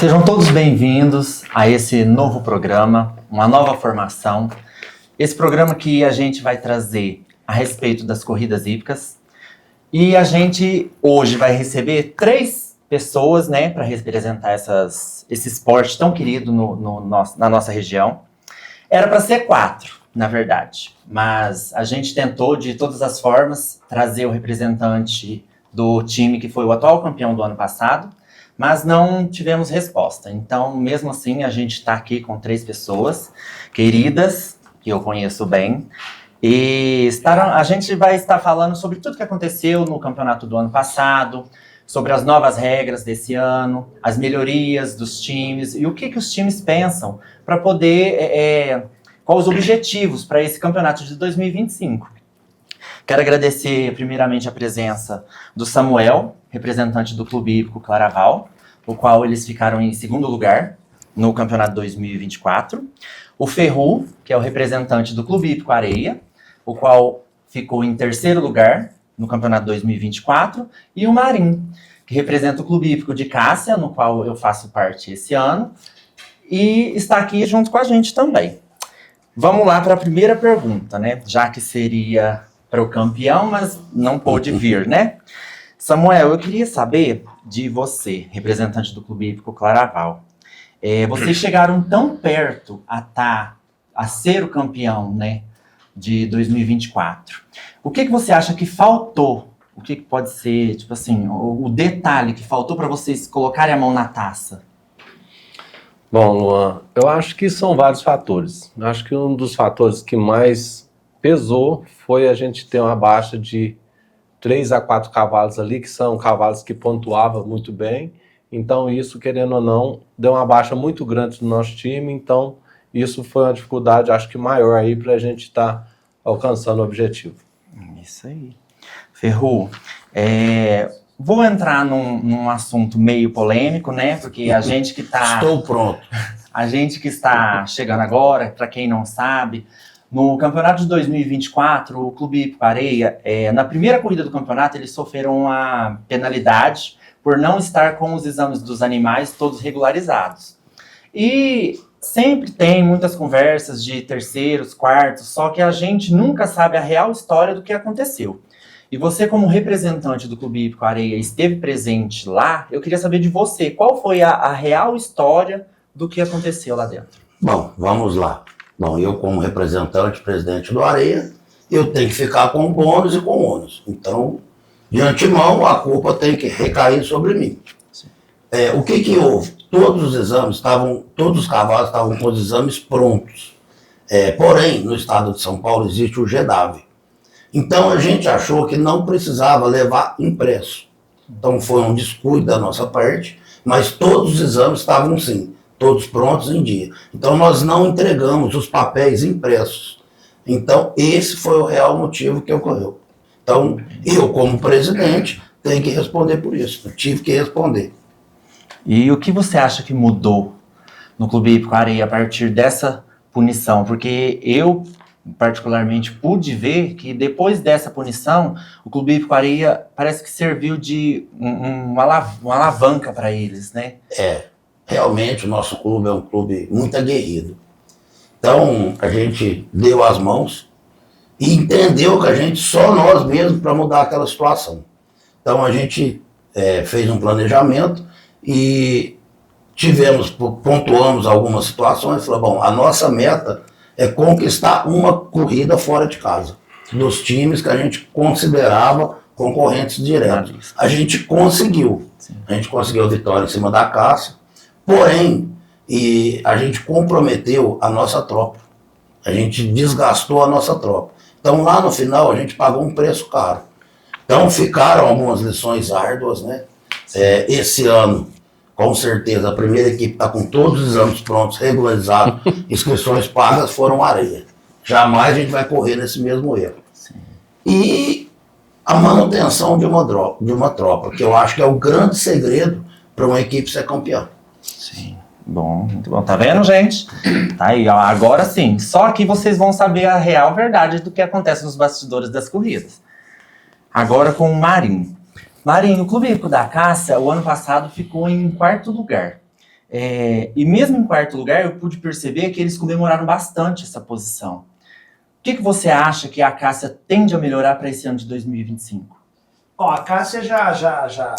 Sejam todos bem-vindos a esse novo programa, uma nova formação. Esse programa que a gente vai trazer a respeito das corridas hípicas. E a gente hoje vai receber 3 pessoas, né, para representar esse esporte tão querido na nossa região. Era para ser 4, na verdade, mas a gente tentou de todas as formas trazer o representante do time que foi o atual campeão do ano passado, mas não tivemos resposta. Então, mesmo assim, a gente está aqui com 3 pessoas queridas, que eu conheço bem, e a gente vai estar falando sobre tudo que aconteceu no campeonato do ano passado, sobre as novas regras desse ano, as melhorias dos times e o que os times pensam para poder, quais os objetivos para esse campeonato de 2025. Quero agradecer primeiramente a presença do Samuel, representante do Clube Hípico Claraval, o qual eles ficaram em 2º lugar no campeonato 2024. O Ferru, que é o representante do Clube Hípico Areia, o qual ficou em 3º lugar no campeonato 2024. E o Marim, que representa o Clube Hípico de Cássia, no qual eu faço parte esse ano, e está aqui junto com a gente também. Vamos lá para a primeira pergunta, né? Já que seria para o campeão, mas não pôde vir, né? Samuel, eu queria saber de você, representante do Clube Hípico Claraval. Vocês chegaram tão perto a ser o campeão, né, de 2024. O que você acha que faltou? O que pode ser, tipo assim, o detalhe que faltou para vocês colocarem a mão na taça? Bom, Luan, eu acho que são vários fatores. Eu acho que um dos fatores que mais pesou foi a gente ter uma baixa de 3 a 4 cavalos ali, que são cavalos que pontuavam muito bem. Então isso, querendo ou não, deu uma baixa muito grande no nosso time. Então isso foi uma dificuldade, acho que maior aí para a gente estar alcançando o objetivo. Isso aí. Ferru, vou entrar num assunto meio polêmico, né? Porque a gente que está... Estou pronto. A gente que está chegando agora, para quem não sabe, no campeonato de 2024, o Clube Hípico Areia, na primeira corrida do campeonato, eles sofreram uma penalidade por não estar com os exames dos animais todos regularizados. E sempre tem muitas conversas de 3º, 4º, só que a gente nunca sabe a real história do que aconteceu. E você, como representante do Clube Hípico Areia, esteve presente lá, eu queria saber de você, qual foi a real história do que aconteceu lá dentro? Bom, vamos lá. Bom, eu como representante, presidente do Areia, eu tenho que ficar com bônus e com ônus. Então, de antemão, a culpa tem que recair sobre mim. O que houve? Todos os exames todos os cavalos estavam com os exames prontos. Porém, no estado de São Paulo existe o GEDAV. Então, a gente achou que não precisava levar impresso. Então, foi um descuido da nossa parte, mas todos os exames estavam sim, todos prontos em dia. Então, nós não entregamos os papéis impressos. Então, esse foi o real motivo que ocorreu. Então, eu, como presidente, tenho que responder por isso. Eu tive que responder. E o que você acha que mudou no Clube Hípico Areia a partir dessa punição? Porque eu, particularmente, pude ver que depois dessa punição, o Clube Hípico Areia parece que serviu de uma alavanca para eles, né? Realmente o nosso clube é um clube muito aguerrido. Então, a gente deu as mãos e entendeu que só nós mesmos para mudar aquela situação. Então, a gente fez um planejamento e pontuamos algumas situações. Falou, bom, a nossa meta é conquistar uma corrida fora de casa, dos times que a gente considerava concorrentes diretos. A gente conseguiu. A gente conseguiu a vitória em cima da Cássia. Porém, a gente comprometeu a nossa tropa. A gente desgastou a nossa tropa. Então, lá no final, a gente pagou um preço caro. Então, ficaram algumas lições árduas, né? Esse ano, com certeza, a primeira equipe está com todos os exames prontos, regularizados, inscrições pagas, foram Areia. Jamais a gente vai correr nesse mesmo erro. Sim. E a manutenção de uma tropa, que eu acho que é o grande segredo para uma equipe ser campeã. Sim, bom, muito bom. Tá vendo, gente? Tá aí, ó, agora sim. Só que vocês vão saber a real verdade do que acontece nos bastidores das corridas. Agora com o Marinho. Marinho, o Clube Hípico da Cássia, o ano passado ficou em 4º lugar. E mesmo em quarto lugar, eu pude perceber que eles comemoraram bastante essa posição. O que você acha que a Cássia tende a melhorar para esse ano de 2025? Ó, a Cássia já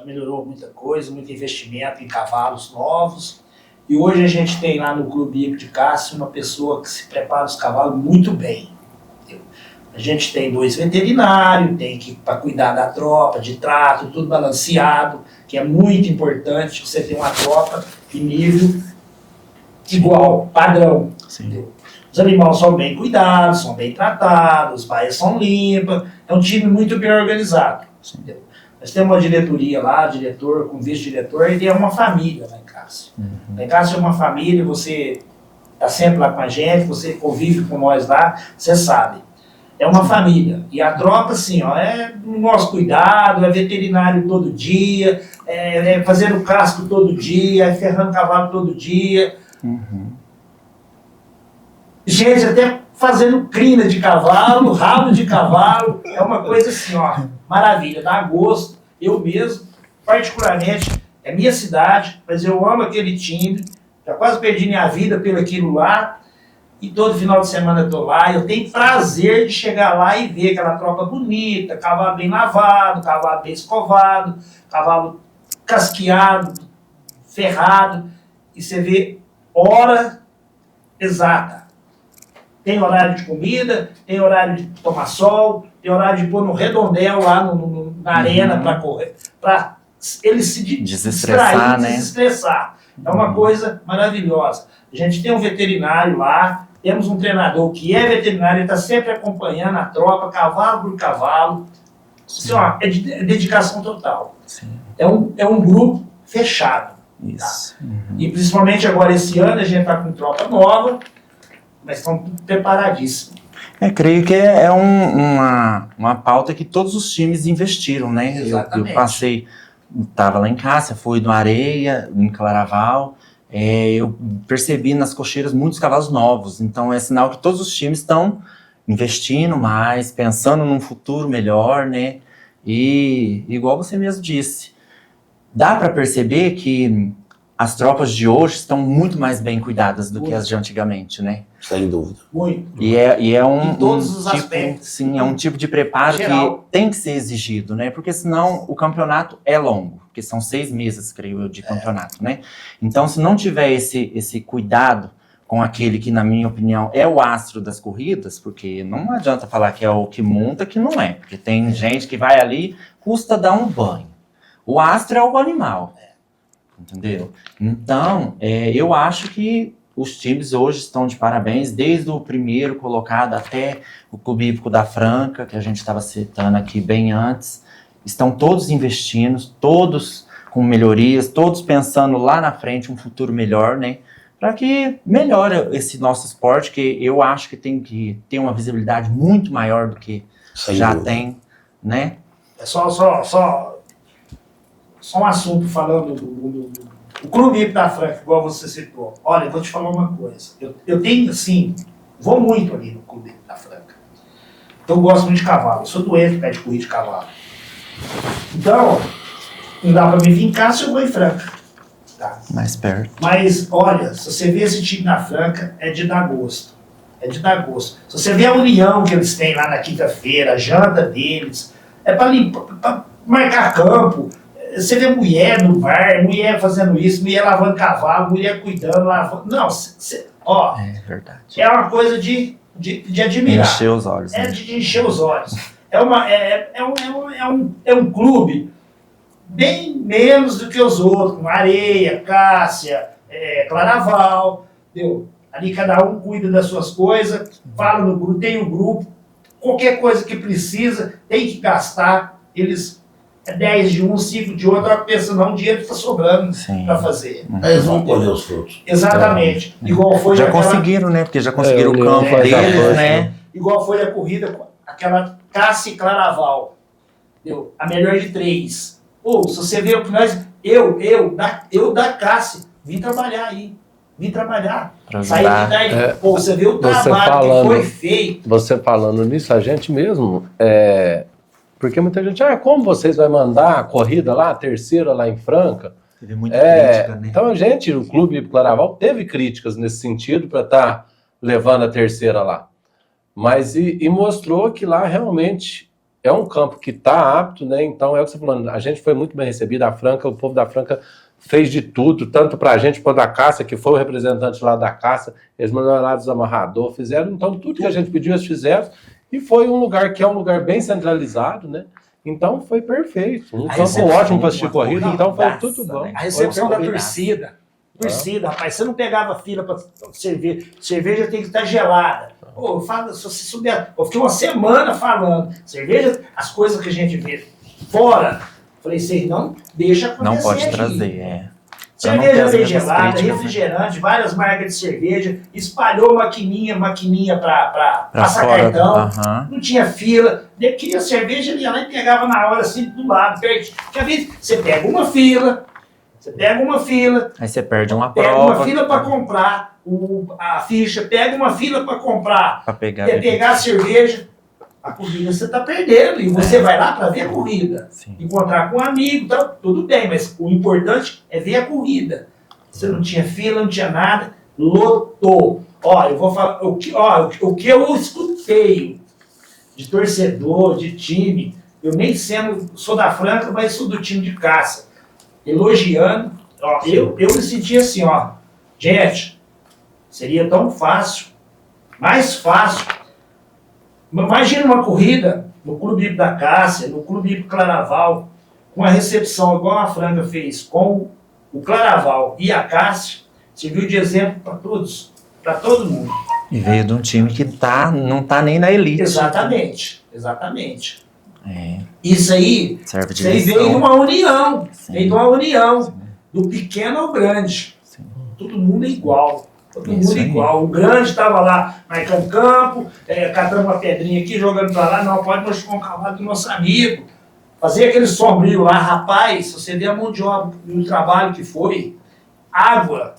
melhorou muita coisa, muito investimento em cavalos novos. E hoje a gente tem lá no Clube Hípico de Cássia uma pessoa que se prepara os cavalos muito bem. Entendeu? A gente tem 2 veterinários, tem que para cuidar da tropa, de trato, tudo balanceado, que é muito importante você ter uma tropa de nível igual, padrão. Sim. Os animais são bem cuidados, são bem tratados, as baias são limpas, é um time muito bem organizado. Entendeu? Nós temos uma diretoria lá, diretor com vice-diretor, e é uma família lá em Cássia. Lá em Cássia é uma família, você está sempre lá com a gente, você convive com nós lá, você sabe. É uma família. E a tropa, assim, ó, é no nosso cuidado, é veterinário todo dia, é fazendo casco todo dia, é ferrando cavalo todo dia. Gente, até fazendo crina de cavalo, rabo de cavalo, é uma coisa assim, ó, maravilha, dá gosto. Eu mesmo, particularmente, é minha cidade, mas eu amo aquele time, já quase perdi minha vida pelo aquilo lá, e todo final de semana eu tô lá, eu tenho prazer de chegar lá e ver aquela tropa bonita, cavalo bem lavado, cavalo bem escovado, cavalo casqueado, ferrado, e você vê hora exata. Tem horário de comida, tem horário de tomar sol, tem horário de pôr no redondel lá na arena para correr, para ele se desestressar, né? Desestressar. É uma coisa maravilhosa. A gente tem um veterinário lá, temos um treinador que é veterinário, ele está sempre acompanhando a tropa, cavalo por cavalo. Assim, ó, é de dedicação total. Sim. É um grupo fechado. Isso. Tá? E principalmente agora esse ano a gente está com tropa nova, mas estão preparadíssimos. Creio que é uma pauta que todos os times investiram, né? Exatamente. Eu passei, estava lá em Cássia, fui no Areia, em Claraval, eu percebi nas cocheiras muitos cavalos novos, então é sinal que todos os times estão investindo mais, pensando num futuro melhor, né? E igual você mesmo disse, dá para perceber que as tropas de hoje estão muito mais bem cuidadas do que as de antigamente, né? Sem dúvida. Muito. E é Em todos os tipo, aspectos. sim, é um tipo de preparo Geral. que tem que ser exigido, né? Porque senão o campeonato é longo, porque são 6 meses, creio eu, de campeonato, né? Então, se não tiver esse cuidado com aquele que, na minha opinião, é o astro das corridas, porque não adianta falar que é o que monta, que não é. Porque tem gente que vai ali, custa dar um banho. O astro é o animal. Entendeu? Então, eu acho que os times hoje estão de parabéns, desde o primeiro colocado até o Clube Hípico da Franca, que a gente estava citando aqui bem antes. Estão todos investindo, todos com melhorias, todos pensando lá na frente um futuro melhor, né? Para que melhore esse nosso esporte, que eu acho que tem que ter uma visibilidade muito maior do que Sem já dúvida. tem, né? É só um assunto falando do Clube Hípico da Franca, igual você citou. Olha, eu vou te falar uma coisa. Eu tenho, assim, vou muito ali no Clube Hípico da Franca. Então eu gosto muito de cavalo. Eu sou doente de pé de corrida de cavalo. Então, não dá pra me vir em casa, eu vou em Franca. Tá? Mais perto. Mas, olha, se você vê esse time na Franca, é de dar gosto. É de dar gosto. Se você vê a união que eles têm lá na quinta-feira, a janta deles, é pra limpar, pra marcar campo. Você vê mulher no bar, mulher fazendo isso, mulher lavando cavalo, mulher cuidando, lavando. Não, ó, É verdade. é uma coisa de admirar. Encher os olhos. É Né? de encher os olhos. É um clube bem menos do que os outros, com Areia, Cássia, Claraval, entendeu? Ali cada um cuida das suas coisas, fala no grupo, tem um grupo, qualquer coisa que precisa, tem que gastar, eles 10 de um, 5 de outro, pensa, não, o dinheiro está sobrando para fazer. Eles vão colher os frutos. Exatamente. Igual foi Já aquela- conseguiram, né? Porque já conseguiram o União campo faz a deles, força, né? Igual foi a corrida, aquela Cássia e Claraval. Entendeu? A melhor de 3. Pô, se você vê o que nós... Eu da Cássia, vim trabalhar aí. Vim trabalhar. Pra Saí ajudar. daí. Pô, você vê o Você trabalho falando- que foi feito. Você falando nisso, a gente mesmo, porque muita gente, como vocês vão mandar a corrida lá, a terceira lá em Franca? Teve muita crítica, né? Então o Clube Hípico Claraval teve críticas nesse sentido para estar levando a terceira lá. Mas e mostrou que lá realmente é um campo que está apto, né? Então é o que você falou, a gente foi muito bem recebido, a Franca, o povo da Franca fez de tudo, tanto para a gente quanto a Cássia, que foi o representante lá da Cássia, eles mandaram lá dos amarradores, fizeram, então tudo que a gente pediu eles fizeram, e foi um lugar que é um lugar bem centralizado, né? Então foi perfeito, um campo ótimo para assistir corrida, então foi tudo bom. A recepção da torcida, rapaz, você não pegava fila para cerveja tem que estar gelada. Pô, se você souber, eu fiquei uma semana falando, cerveja, as coisas que a gente vê fora, falei, vocês não deixa acontecer. Não pode aqui. trazer, Cerveja bem gelada, refrigerante, várias marcas de cerveja, espalhou maquininha para passar cartão, não tinha fila, queria cerveja, ele ia lá e pegava na hora, assim, do lado, perto. Porque às vezes você pega uma fila, aí você perde uma pega prova. uma fila para comprar a ficha, pega uma fila para comprar, Pra pegar a cerveja, a corrida você está perdendo, e você vai lá para ver a corrida. Sim. Encontrar com um amigo, então, tudo bem, mas o importante é ver a corrida. Você não tinha fila, não tinha nada, lotou. Ó, eu vou falar, o que eu escutei de torcedor, de time, eu nem sou da Franca, mas sou do time de caça, elogiando, ó, eu me senti assim, ó, gente, seria tão fácil, mais fácil. Imagina uma corrida no Clube Hípico da Cássia, no Clube Hípico Claraval, com a recepção igual a Franca fez com o Claraval e a Cássia, serviu de exemplo para todos, para todo mundo. E veio de um time que não tá nem na elite. Exatamente. Isso aí, Serve de veio de lição. uma união, Sim. veio de uma união, Sim. do pequeno ao grande. Sim. Todo mundo é igual. Todo Isso mundo aí. igual. O grande estava lá marcando campo, catando uma pedrinha aqui, jogando para lá. Não, pode machucar um cavalo do nosso amigo. Fazer aquele sombrio lá. Rapaz, se você vê a mão de obra e o trabalho que foi, água.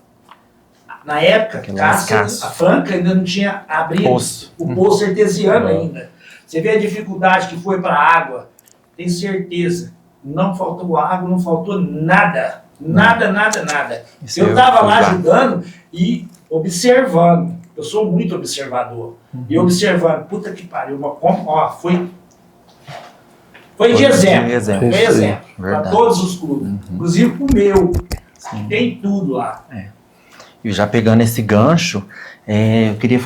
Na época, a Franca ainda não tinha abrido o poço artesiano ainda. Você vê a dificuldade que foi para a água. Tenho certeza, não faltou água, não faltou nada. Nada. Isso Eu estava lá ajudando e observando. Eu sou muito observador. E observando, puta que pariu, foi de exemplo. Foi exemplo. Para todos os clubes. Inclusive o meu. Sim. Tem tudo lá. E já pegando esse gancho, eu queria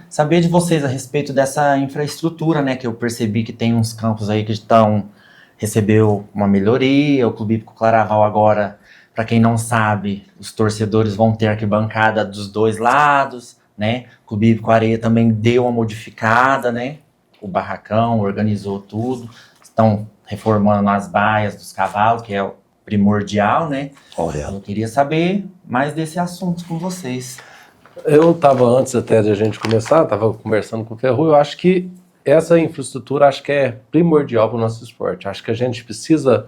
saber de vocês a respeito dessa infraestrutura, né? Que eu percebi que tem uns campos aí que recebeu uma melhoria. O Clube Hípico Claraval agora, para quem não sabe, os torcedores vão ter arquibancada dos dois lados, né? O Clube Hípico Areia também deu uma modificada, né? O barracão organizou tudo. Estão reformando as baias dos cavalos, que é o primordial, né? Eu queria saber mais desse assunto com vocês. Eu estava, antes até de a gente começar, estava conversando com o Ferru, eu acho que essa infraestrutura acho que é primordial para o nosso esporte. Acho que a gente precisa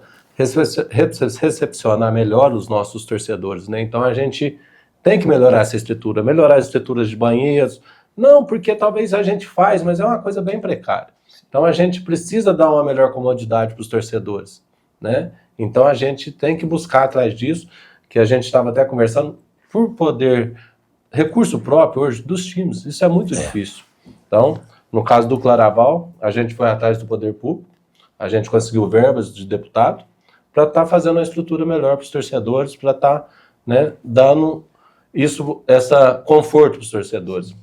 recepcionar melhor os nossos torcedores, né? Então a gente tem que melhorar essa estrutura, melhorar as estruturas de banheiros, não porque talvez a gente faz, mas é uma coisa bem precária. Então a gente precisa dar uma melhor comodidade para os torcedores, né? Então a gente tem que buscar atrás disso, que a gente estava até conversando, por poder, recurso próprio hoje dos times, isso é muito difícil. Então, no caso do Claraval, a gente foi atrás do poder público, a gente conseguiu verbas de deputado, para estar fazendo uma estrutura melhor para os torcedores, para estar, né, dando essa conforto para os torcedores.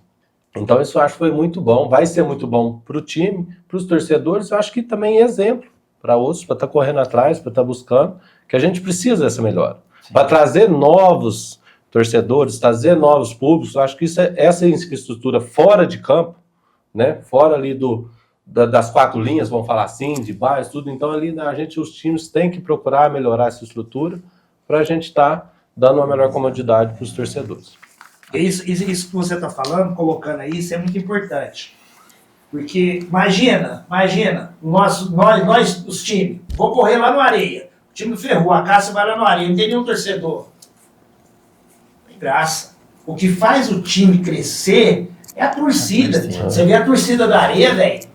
Então isso eu acho que foi muito bom, vai ser muito bom para o time, para os torcedores, eu acho que também é exemplo para outros, para estar correndo atrás, para estar buscando, que a gente precisa dessa melhora. Para trazer novos torcedores, trazer novos públicos, eu acho que essa infraestrutura fora de campo, né, fora ali das quatro linhas, vamos falar assim, de bairros, tudo, então ali os times têm que procurar melhorar essa estrutura para a gente estar dando uma melhor comodidade para os torcedores. Isso que você está falando, colocando aí, isso é muito importante. Porque imagina, nós, os times, vou correr lá no Areia, o time do Ferru, a Cássia vai lá no Areia, não tem nenhum torcedor. Tem graça. O que faz o time crescer é a torcida. Você vê a torcida da Areia, velho,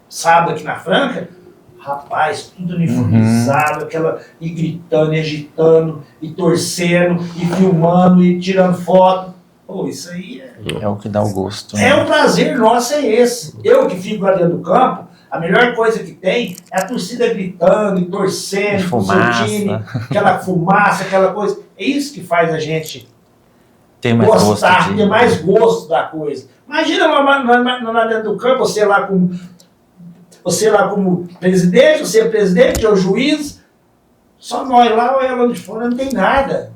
sábado aqui na Franca, Rapaz, tudo uniformizado, e gritando, e agitando, e torcendo, e filmando, e tirando foto. Pô, isso aí É o que dá o gosto. é um prazer nosso, é esse. Eu que fico lá dentro do campo, a melhor coisa que tem é a torcida gritando e torcendo pro seu Fumaça. time, aquela fumaça, aquela coisa. É isso que faz a gente Tem mais gostar, gosto ter mais gosto da coisa. Imagina lá dentro do campo, você lá como presidente, você é presidente, ou juiz, só nós lá, ou ela de fora, não tem nada.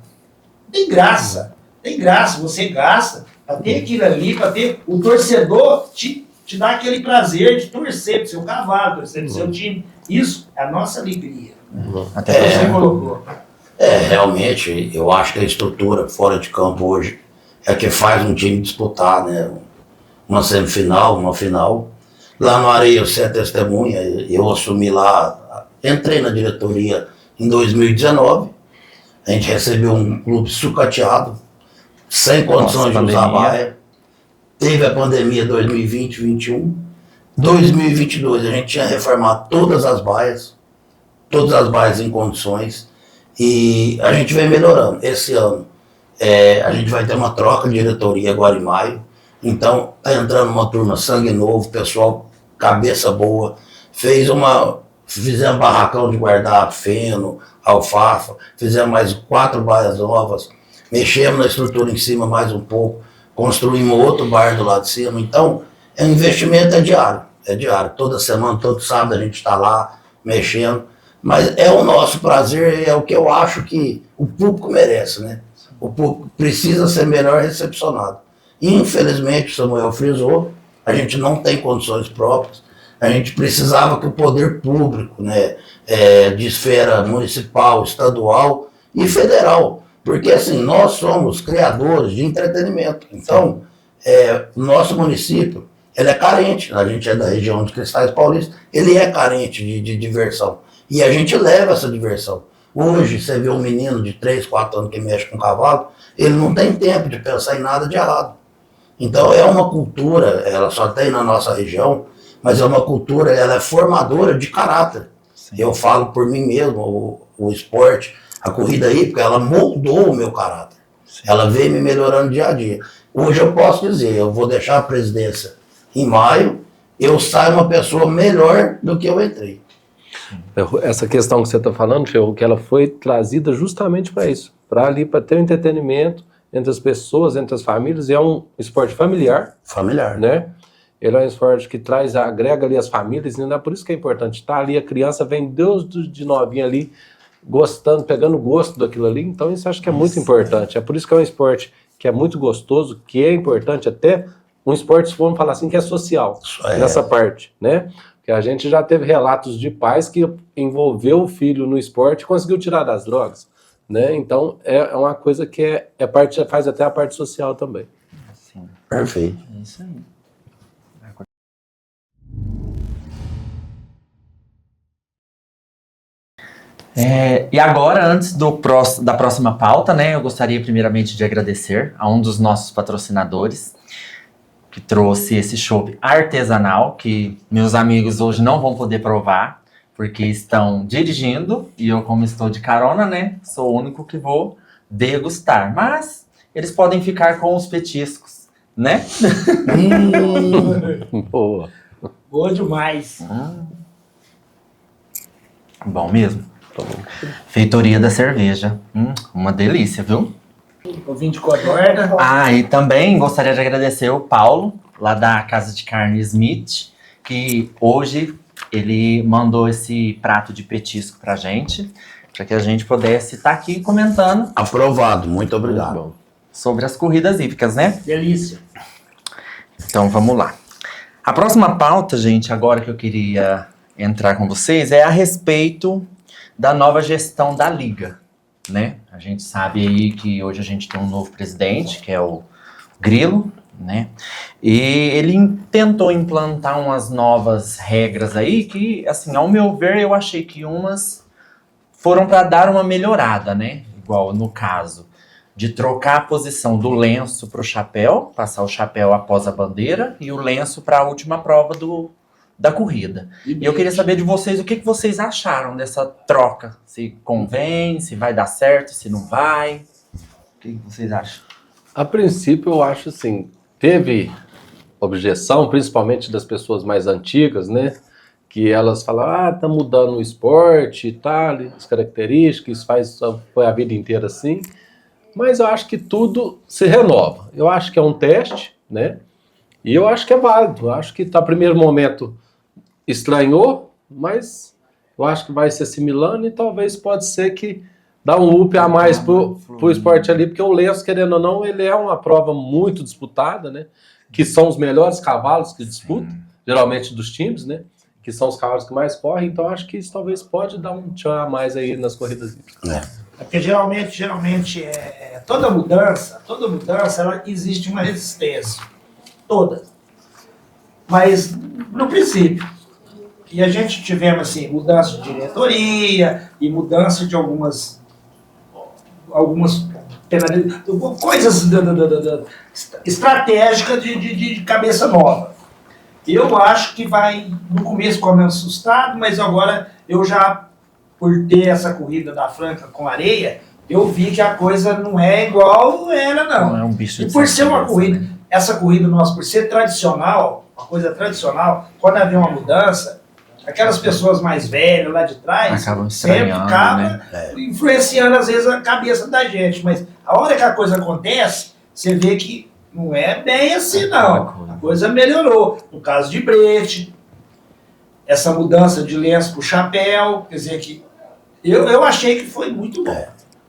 Não tem graça. Tem graça, você gasta para ter aquilo ali, para ter o torcedor te dá aquele prazer de torcer pro seu cavalo, torcer pro seu time. Isso é a nossa alegria. Até Você colocou. Realmente, eu acho que a estrutura fora de campo hoje é que faz um time disputar, né? Uma semifinal, uma final. Lá no Areia, você é testemunha, eu assumi lá, entrei na diretoria em 2019, a gente recebeu um clube sucateado, sem condições de usar a baia. Teve a pandemia 2020, 2021. 2022 a gente tinha reformado todas as baias em condições, e a gente vem melhorando. Esse ano a gente vai ter uma troca de diretoria agora em maio, então tá entrando uma turma sangue novo, pessoal cabeça boa, fizemos barracão de guardar feno, alfafa, fizemos mais 4 baias novas, mexemos na estrutura em cima mais um pouco, construímos outro bar do lado de cima. Então, o investimento é diário, toda semana, todo sábado a gente está lá mexendo, mas é o nosso prazer, é o que eu acho que o público merece, né? O público precisa ser melhor recepcionado. Infelizmente, o Samuel frisou, a gente não tem condições próprias, a gente precisava que o poder público, né, de esfera municipal, estadual e federal, porque assim, nós somos criadores de entretenimento, então o nosso município, ele é carente, a gente é da região de Cristais Paulista, ele é carente de diversão, e a gente leva essa diversão. Hoje, você vê um menino de 3, 4 anos que mexe com cavalo, ele não tem tempo de pensar em nada de errado. Então é uma cultura, ela só tem na nossa região, mas é uma cultura, ela é formadora de caráter. Sim. Eu falo por mim mesmo, o esporte, a corrida hípica, ela moldou o meu caráter. Sim. Ela veio me melhorando dia a dia. Hoje eu posso dizer, eu vou deixar a presidência em maio, eu saio uma pessoa melhor do que eu entrei. Essa questão que você está falando, Chego, que ela foi trazida justamente para isso, para ter um entretenimento entre as pessoas, entre as famílias, e é um esporte familiar. Familiar. Né? Ele é um esporte que agrega ali as famílias, e por isso que é importante estar ali, a criança vem desde de novinha ali, gostando, pegando gosto daquilo ali, então isso eu acho que é muito importante. É por isso que é um esporte que é muito gostoso, que é importante até um esporte, vamos falar assim, que é social, nessa parte, né? Porque a gente já teve relatos de pais que envolveu o filho no esporte e conseguiu tirar das drogas, né? Então é uma coisa que faz até a parte social também. Sim. Perfeito. É isso aí. E agora, antes da próxima pauta, né, eu gostaria primeiramente de agradecer a um dos nossos patrocinadores, que trouxe esse chopp artesanal, que meus amigos hoje não vão poder provar, porque estão dirigindo, e eu, como estou de carona, né, sou o único que vou degustar. Mas eles podem ficar com os petiscos, né? Boa. Boa demais. Bom mesmo. Feitoria da cerveja. Uma delícia, viu? Ovinho de codorna. E também gostaria de agradecer o Paulo, lá da Casa de Carne Smith, que hoje ele mandou esse prato de petisco pra gente, para que a gente pudesse estar aqui comentando. Aprovado, muito obrigado. Sobre as corridas hípicas, né? Delícia. Então vamos lá. A próxima pauta, gente, agora que eu queria entrar com vocês, é a respeito da nova gestão da Liga, né? A gente sabe aí que hoje a gente tem um novo presidente, que é o Grilo, né? E ele tentou implantar umas novas regras aí que, assim, ao meu ver, eu achei que umas foram para dar uma melhorada, né? Igual no caso de trocar a posição do lenço para o chapéu, passar o chapéu após a bandeira e o lenço para a última prova do da corrida. E eu queria saber de vocês o que vocês acharam dessa troca. Se convém, se vai dar certo, se não vai. O que vocês acham? A princípio, eu acho assim, teve objeção, principalmente das pessoas mais antigas, né? Que elas falam, tá mudando o esporte e tal, as características, foi a vida inteira assim. Mas eu acho que tudo se renova. Eu acho que é um teste, né? E eu acho que é válido. Eu acho que no primeiro momento estranhou, mas eu acho que vai se assimilando e talvez pode ser que dá um up a mais pro esporte ali, porque o Lenço, querendo ou não, ele é uma prova muito disputada, né? Que são os melhores cavalos que disputam, geralmente dos times, né? Que são os cavalos que mais correm, então acho que isso talvez pode dar um tchan a mais aí nas corridas. É porque geralmente toda mudança, ela existe uma resistência. Toda. Mas, no princípio, e a gente tivemos assim, mudança de diretoria e mudança de algumas coisas estratégicas de cabeça nova. Eu acho que vai, no começo ficou meio assustado, mas agora eu já, por ter essa corrida da Franca com areia, eu vi que a coisa não é igual era, não. Não é um bicho de E por ser uma cabeça, corrida, né? essa corrida nossa, por ser tradicional, uma coisa tradicional, quando havia uma mudança, aquelas pessoas mais velhas lá de trás, Acabam sempre estranhando, acaba né? influenciando às vezes a cabeça da gente, mas a hora que a coisa acontece, você vê que não é bem assim, não. A coisa melhorou. No caso de Brete, essa mudança de lenço pro chapéu, quer dizer que eu achei que foi muito bom.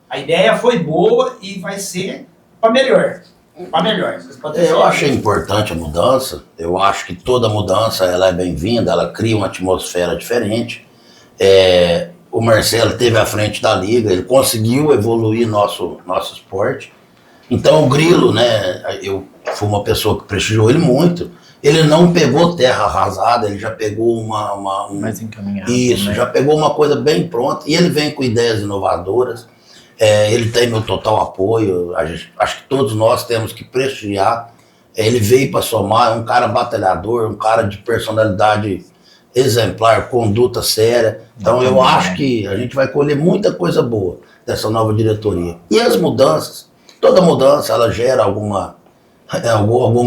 A ideia foi boa e vai ser para melhor. Para melhor. Eu achei importante a mudança. Eu acho que toda mudança ela é bem-vinda, ela cria uma atmosfera diferente. O Marcelo esteve à frente da liga, ele conseguiu evoluir nosso esporte. Então o Grilo, né, eu fui uma pessoa que prestigiou ele muito. Ele não pegou terra arrasada, ele já pegou Mais encaminhado. Isso, né? já pegou uma coisa bem pronta. E ele vem com ideias inovadoras. Ele tem meu total apoio. Acho que todos nós temos que prestigiar. Ele veio para somar, é um cara batalhador, um cara de personalidade exemplar, conduta séria. Então eu acho que a gente vai colher muita coisa boa dessa nova diretoria. E as mudanças, toda mudança ela gera alguma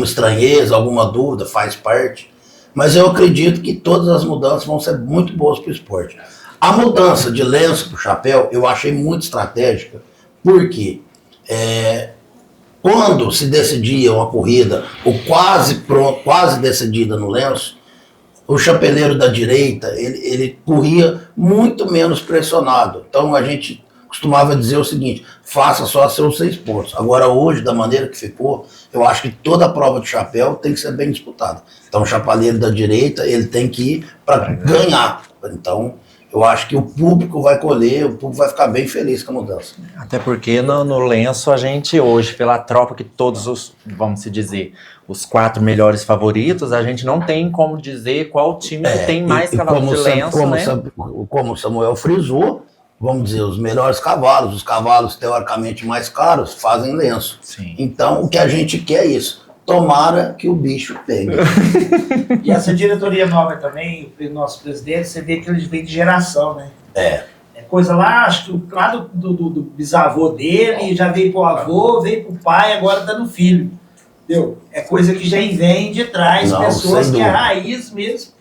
estranheza, alguma dúvida, faz parte. Mas eu acredito que todas as mudanças vão ser muito boas para o esporte. A mudança de lenço para o chapéu eu achei muito estratégica, porque quando se decidia uma corrida, ou quase decidida no lenço, o chapeleiro da direita, ele corria muito menos pressionado. Então a gente costumava dizer o seguinte, faça só seus 6 pontos. Agora hoje, da maneira que ficou, eu acho que toda a prova de chapéu tem que ser bem disputada. Então o chapeleiro da direita, ele tem que ir para ganhar. Então eu acho que o público vai colher, o público vai ficar bem feliz com a mudança. Até porque no lenço a gente hoje, pela tropa que todos os, vamos se dizer, os 4 melhores favoritos, a gente não tem como dizer qual time que tem mais cavalos de lenço, né? Como o Samuel frisou, vamos dizer, os melhores cavalos, os cavalos teoricamente mais caros, fazem lenço. Sim. Então o que a gente quer é isso. Tomara que o bicho pegue. E essa diretoria nova também, o nosso presidente, você vê que eles vêm de geração, né? É coisa lá, acho que lá do bisavô dele, já veio pro avô, veio pro pai, agora tá no filho. Entendeu? É coisa que já vem de trás, Não, pessoas que é dúvida. raiz mesmo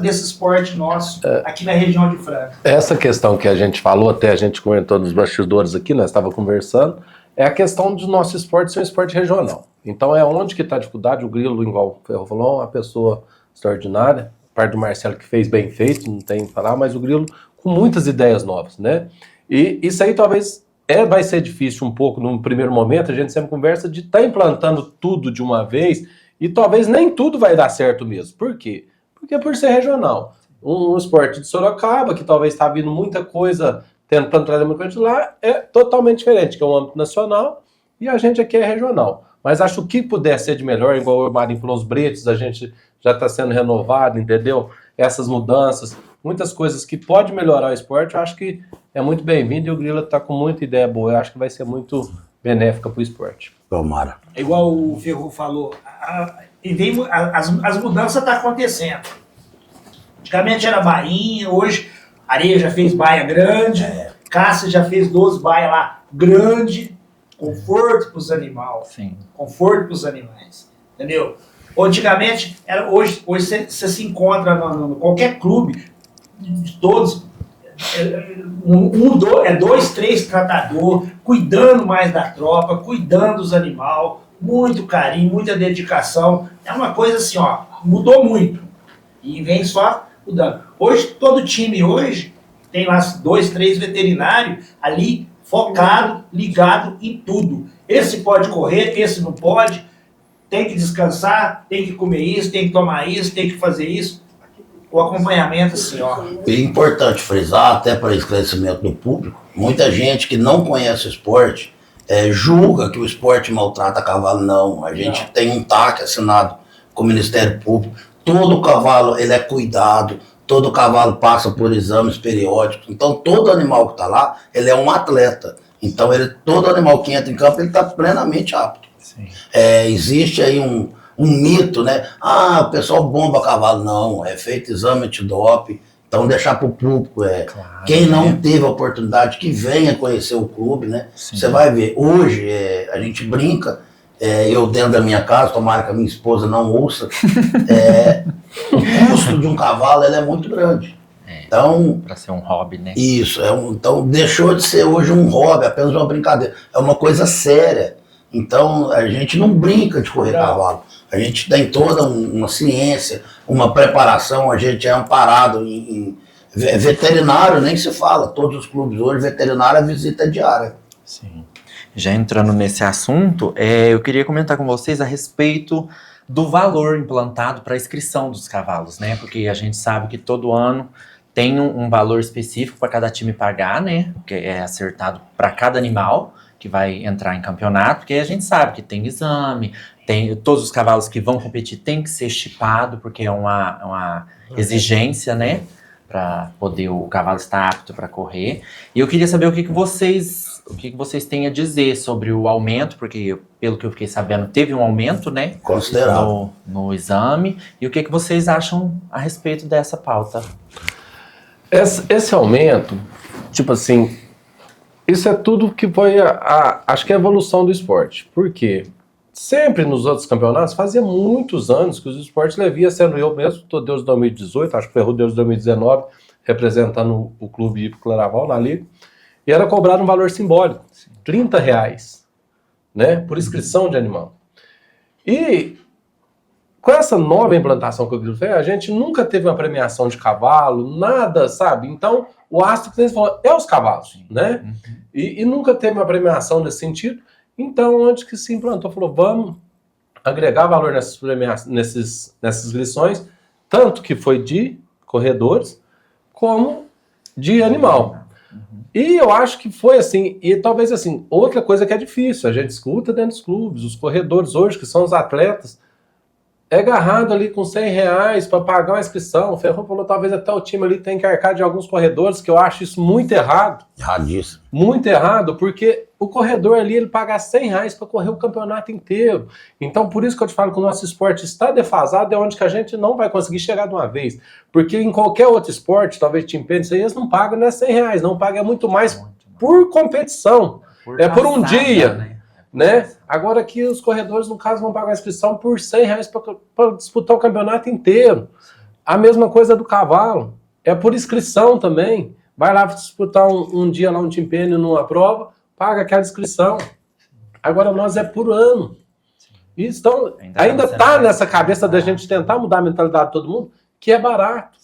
desse esporte nosso aqui na região de Franca. Essa questão que a gente falou, até a gente comentou nos bastidores aqui, nós estávamos conversando, é a questão do nosso esporte ser um esporte regional. Então é onde que está a dificuldade, o Grilo, igual o Ferro falou, uma pessoa extraordinária, a parte do Marcelo que fez bem feito, não tem o que falar, mas o Grilo com muitas ideias novas, né? E isso aí talvez vai ser difícil um pouco no primeiro momento, a gente sempre conversa de estar implantando tudo de uma vez e talvez nem tudo vai dar certo mesmo. Por quê? Porque por ser regional. Um esporte de Sorocaba, que talvez está vindo muita coisa, tentando trazer muita coisa de lá, é totalmente diferente, que é um âmbito nacional e a gente aqui é regional. Mas acho que puder ser de melhor, igual o Marinho falou, os bretes, a gente já está sendo renovado, entendeu? Essas mudanças, muitas coisas que pode melhorar o esporte, eu acho que é muito bem-vindo e o Grilo está com muita ideia boa, eu acho que vai ser muito benéfica para o esporte. Tomara. Igual o Ferro falou, as mudanças estão acontecendo. Antigamente era bainha, hoje Areia já fez baia grande, Cássia já fez 12 baias lá grande, conforto para os animais. Sim. Conforto para os animais, entendeu? Antigamente, hoje você se encontra no qualquer clube, de todos, dois, três tratador, cuidando mais da tropa, cuidando dos animais, muito carinho, muita dedicação. É uma coisa assim, ó, mudou muito. E vem só mudando. Hoje, todo time hoje tem lá 2, 3 veterinários ali focado, ligado em tudo. Esse pode correr, esse não pode, tem que descansar, tem que comer isso, tem que tomar isso, tem que fazer isso. O acompanhamento, assim, ó. É importante frisar, até para esclarecimento do público, muita gente que não conhece o esporte julga que o esporte maltrata cavalo. Não, a gente tem um TAC assinado com o Ministério Público. Todo cavalo ele é cuidado, todo cavalo passa por exames periódicos. Então, todo animal que está lá, ele é um atleta. Então, todo animal que entra em campo, ele está plenamente apto. Existe aí um mito, né? Ah, o pessoal bomba cavalo. Não, é feito exame antidoping. Então, deixar para o público, claro, quem não teve a oportunidade, que venha conhecer o clube, né? Você vai ver, hoje a gente brinca, eu dentro da minha casa, tomara que a minha esposa não ouça, o custo de um cavalo ele é muito grande. Então, para ser um hobby, né? Isso, então deixou de ser hoje um hobby, apenas uma brincadeira. É uma coisa séria. Então, a gente não brinca de correr cavalo. A gente tem toda uma ciência, uma preparação, a gente é amparado em veterinário, nem se fala. Todos os clubes hoje, veterinário é visita diária. Sim. Já entrando nesse assunto, eu queria comentar com vocês a respeito do valor implantado para a inscrição dos cavalos, né? Porque a gente sabe que todo ano tem um valor específico para cada time pagar, né? Que é acertado para cada animal que vai entrar em campeonato, porque a gente sabe que tem exame, todos os cavalos que vão competir tem que ser chipado, porque é uma exigência, né? Para poder o cavalo estar apto para correr. E eu queria saber o que vocês têm a dizer sobre o aumento, porque pelo que eu fiquei sabendo, teve um aumento, né? Considerável. No exame. E o que vocês acham a respeito dessa pauta? Esse aumento, tipo assim, isso é tudo que foi acho que a evolução do esporte. Por quê? Sempre nos outros campeonatos, fazia muitos anos que os esportes levia, sendo eu mesmo, estou desde 2018, acho que foi desde 2019, representando o clube Hípico Claraval na Liga, e era cobrado um valor simbólico, R$30, né, por inscrição de animal. E com essa nova implantação que eu quis ver, a gente nunca teve uma premiação de cavalo, nada, sabe? Então, o astro que vocês falaram é os cavalos, né? E nunca teve uma premiação nesse sentido. Então, antes que se implantou, falou, vamos agregar valor nessas inscrições, tanto que foi de corredores, como de animal. E eu acho que foi assim, e talvez assim, outra coisa que é difícil, a gente escuta dentro dos clubes, os corredores hoje, que são os atletas, agarrado ali com R$100 para pagar uma inscrição. O Ferrão falou, talvez até o time ali tenha que arcar de alguns corredores, que eu acho isso muito errado. Erradíssimo. Muito errado, porque o corredor ali, ele paga R$100 para correr o campeonato inteiro. Então, por isso que eu te falo que o nosso esporte está defasado, é onde que a gente não vai conseguir chegar de uma vez. Porque em qualquer outro esporte, talvez time pênis, eles não pagam, não é R$100, não pagam muito mais por competição. Por um dia, né? Agora aqui os corredores, no caso, vão pagar a inscrição por R$100 para disputar o campeonato inteiro. A mesma coisa do cavalo, é por inscrição também. Vai lá disputar um dia lá um time pênis numa prova, paga aquela inscrição. Agora nós é por ano. Então, ainda está nessa cabeça da gente tentar mudar a mentalidade de todo mundo, que é barato.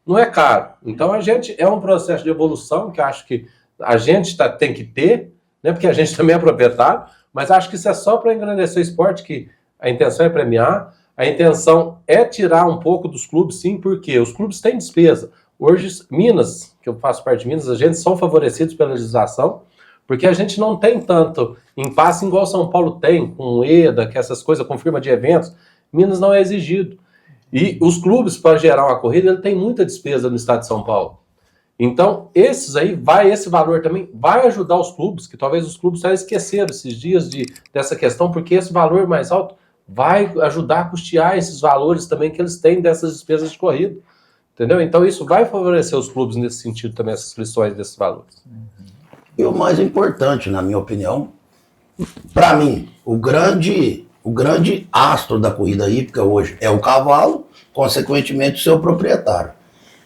Não é caro. Então a gente é um processo de evolução que acho que a gente tem que ter, né? Porque a gente também é proprietário, mas acho que isso é só para engrandecer o esporte, que a intenção é premiar, a intenção é tirar um pouco dos clubes, sim, porque os clubes têm despesa. Hoje, Minas, que eu faço parte de Minas, a gente são favorecidos pela legislação, porque a gente não tem tanto impasse igual São Paulo tem, com EDA, que essas coisas, com firma de eventos. Minas não é exigido. E os clubes, para gerar uma corrida, ele tem muita despesa no estado de São Paulo. Então, esse valor também vai ajudar os clubes, que talvez os clubes já esqueceram esses dias dessa questão, porque esse valor mais alto vai ajudar a custear esses valores também que eles têm dessas despesas de corrida. Entendeu? Então isso vai favorecer os clubes nesse sentido também, essas inscrições desses valores. E o mais importante, na minha opinião, para mim, o grande astro da corrida hípica hoje é o cavalo, consequentemente o seu proprietário.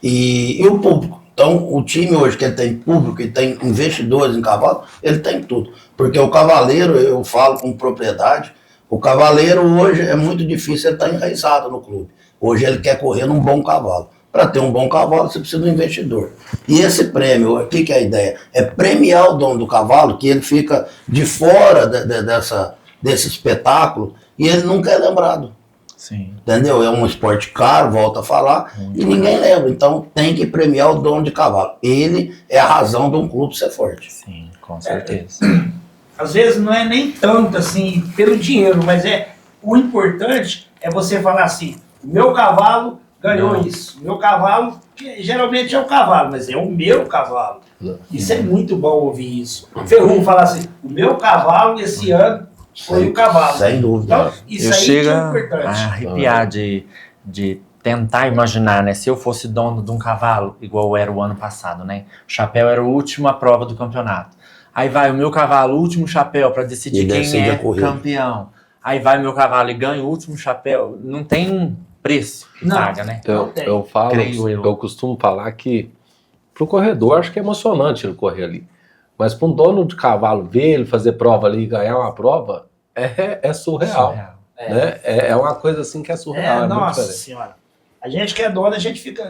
E o público. Então, o time hoje que ele tem público, que tem investidores em cavalo, ele tem tudo. Porque o cavaleiro, eu falo com propriedade, o cavaleiro hoje é muito difícil ele estar enraizado no clube. Hoje ele quer correr num bom cavalo. Para ter um bom cavalo, você precisa de um investidor. E esse prêmio, o que é a ideia? É premiar o dono do cavalo, que ele fica de fora desse espetáculo e ele nunca é lembrado. Sim. Entendeu? É um esporte caro, volta a falar, e ninguém lembra. Então tem que premiar o dono de cavalo. Ele é a razão de um clube ser forte. Sim, com certeza. Às vezes não é nem tanto assim pelo dinheiro, mas o importante é você falar assim, o meu cavalo ganhou isso. O meu cavalo, que geralmente é o cavalo, mas é o meu cavalo. Isso é muito bom ouvir isso. O Ferrugem falar assim, o meu cavalo esse ano foi o cavalo. Sem dúvida. Então, isso Eu aí chego que é a importante. arrepiar de tentar imaginar, né? Se eu fosse dono de um cavalo, igual era o ano passado, né? O chapéu era a última prova do campeonato. Aí vai o meu cavalo, o último chapéu para decidir quem é campeão. Aí vai o meu cavalo e ganha o último chapéu. Não tem preço que paga, né? Eu falo, eu costumo falar que pro corredor acho que é emocionante ele correr ali. Mas para um dono de cavalo ver ele fazer prova ali e ganhar uma prova, é surreal. Né? É uma coisa assim que é surreal. Nossa senhora. A gente que é dono, a gente fica,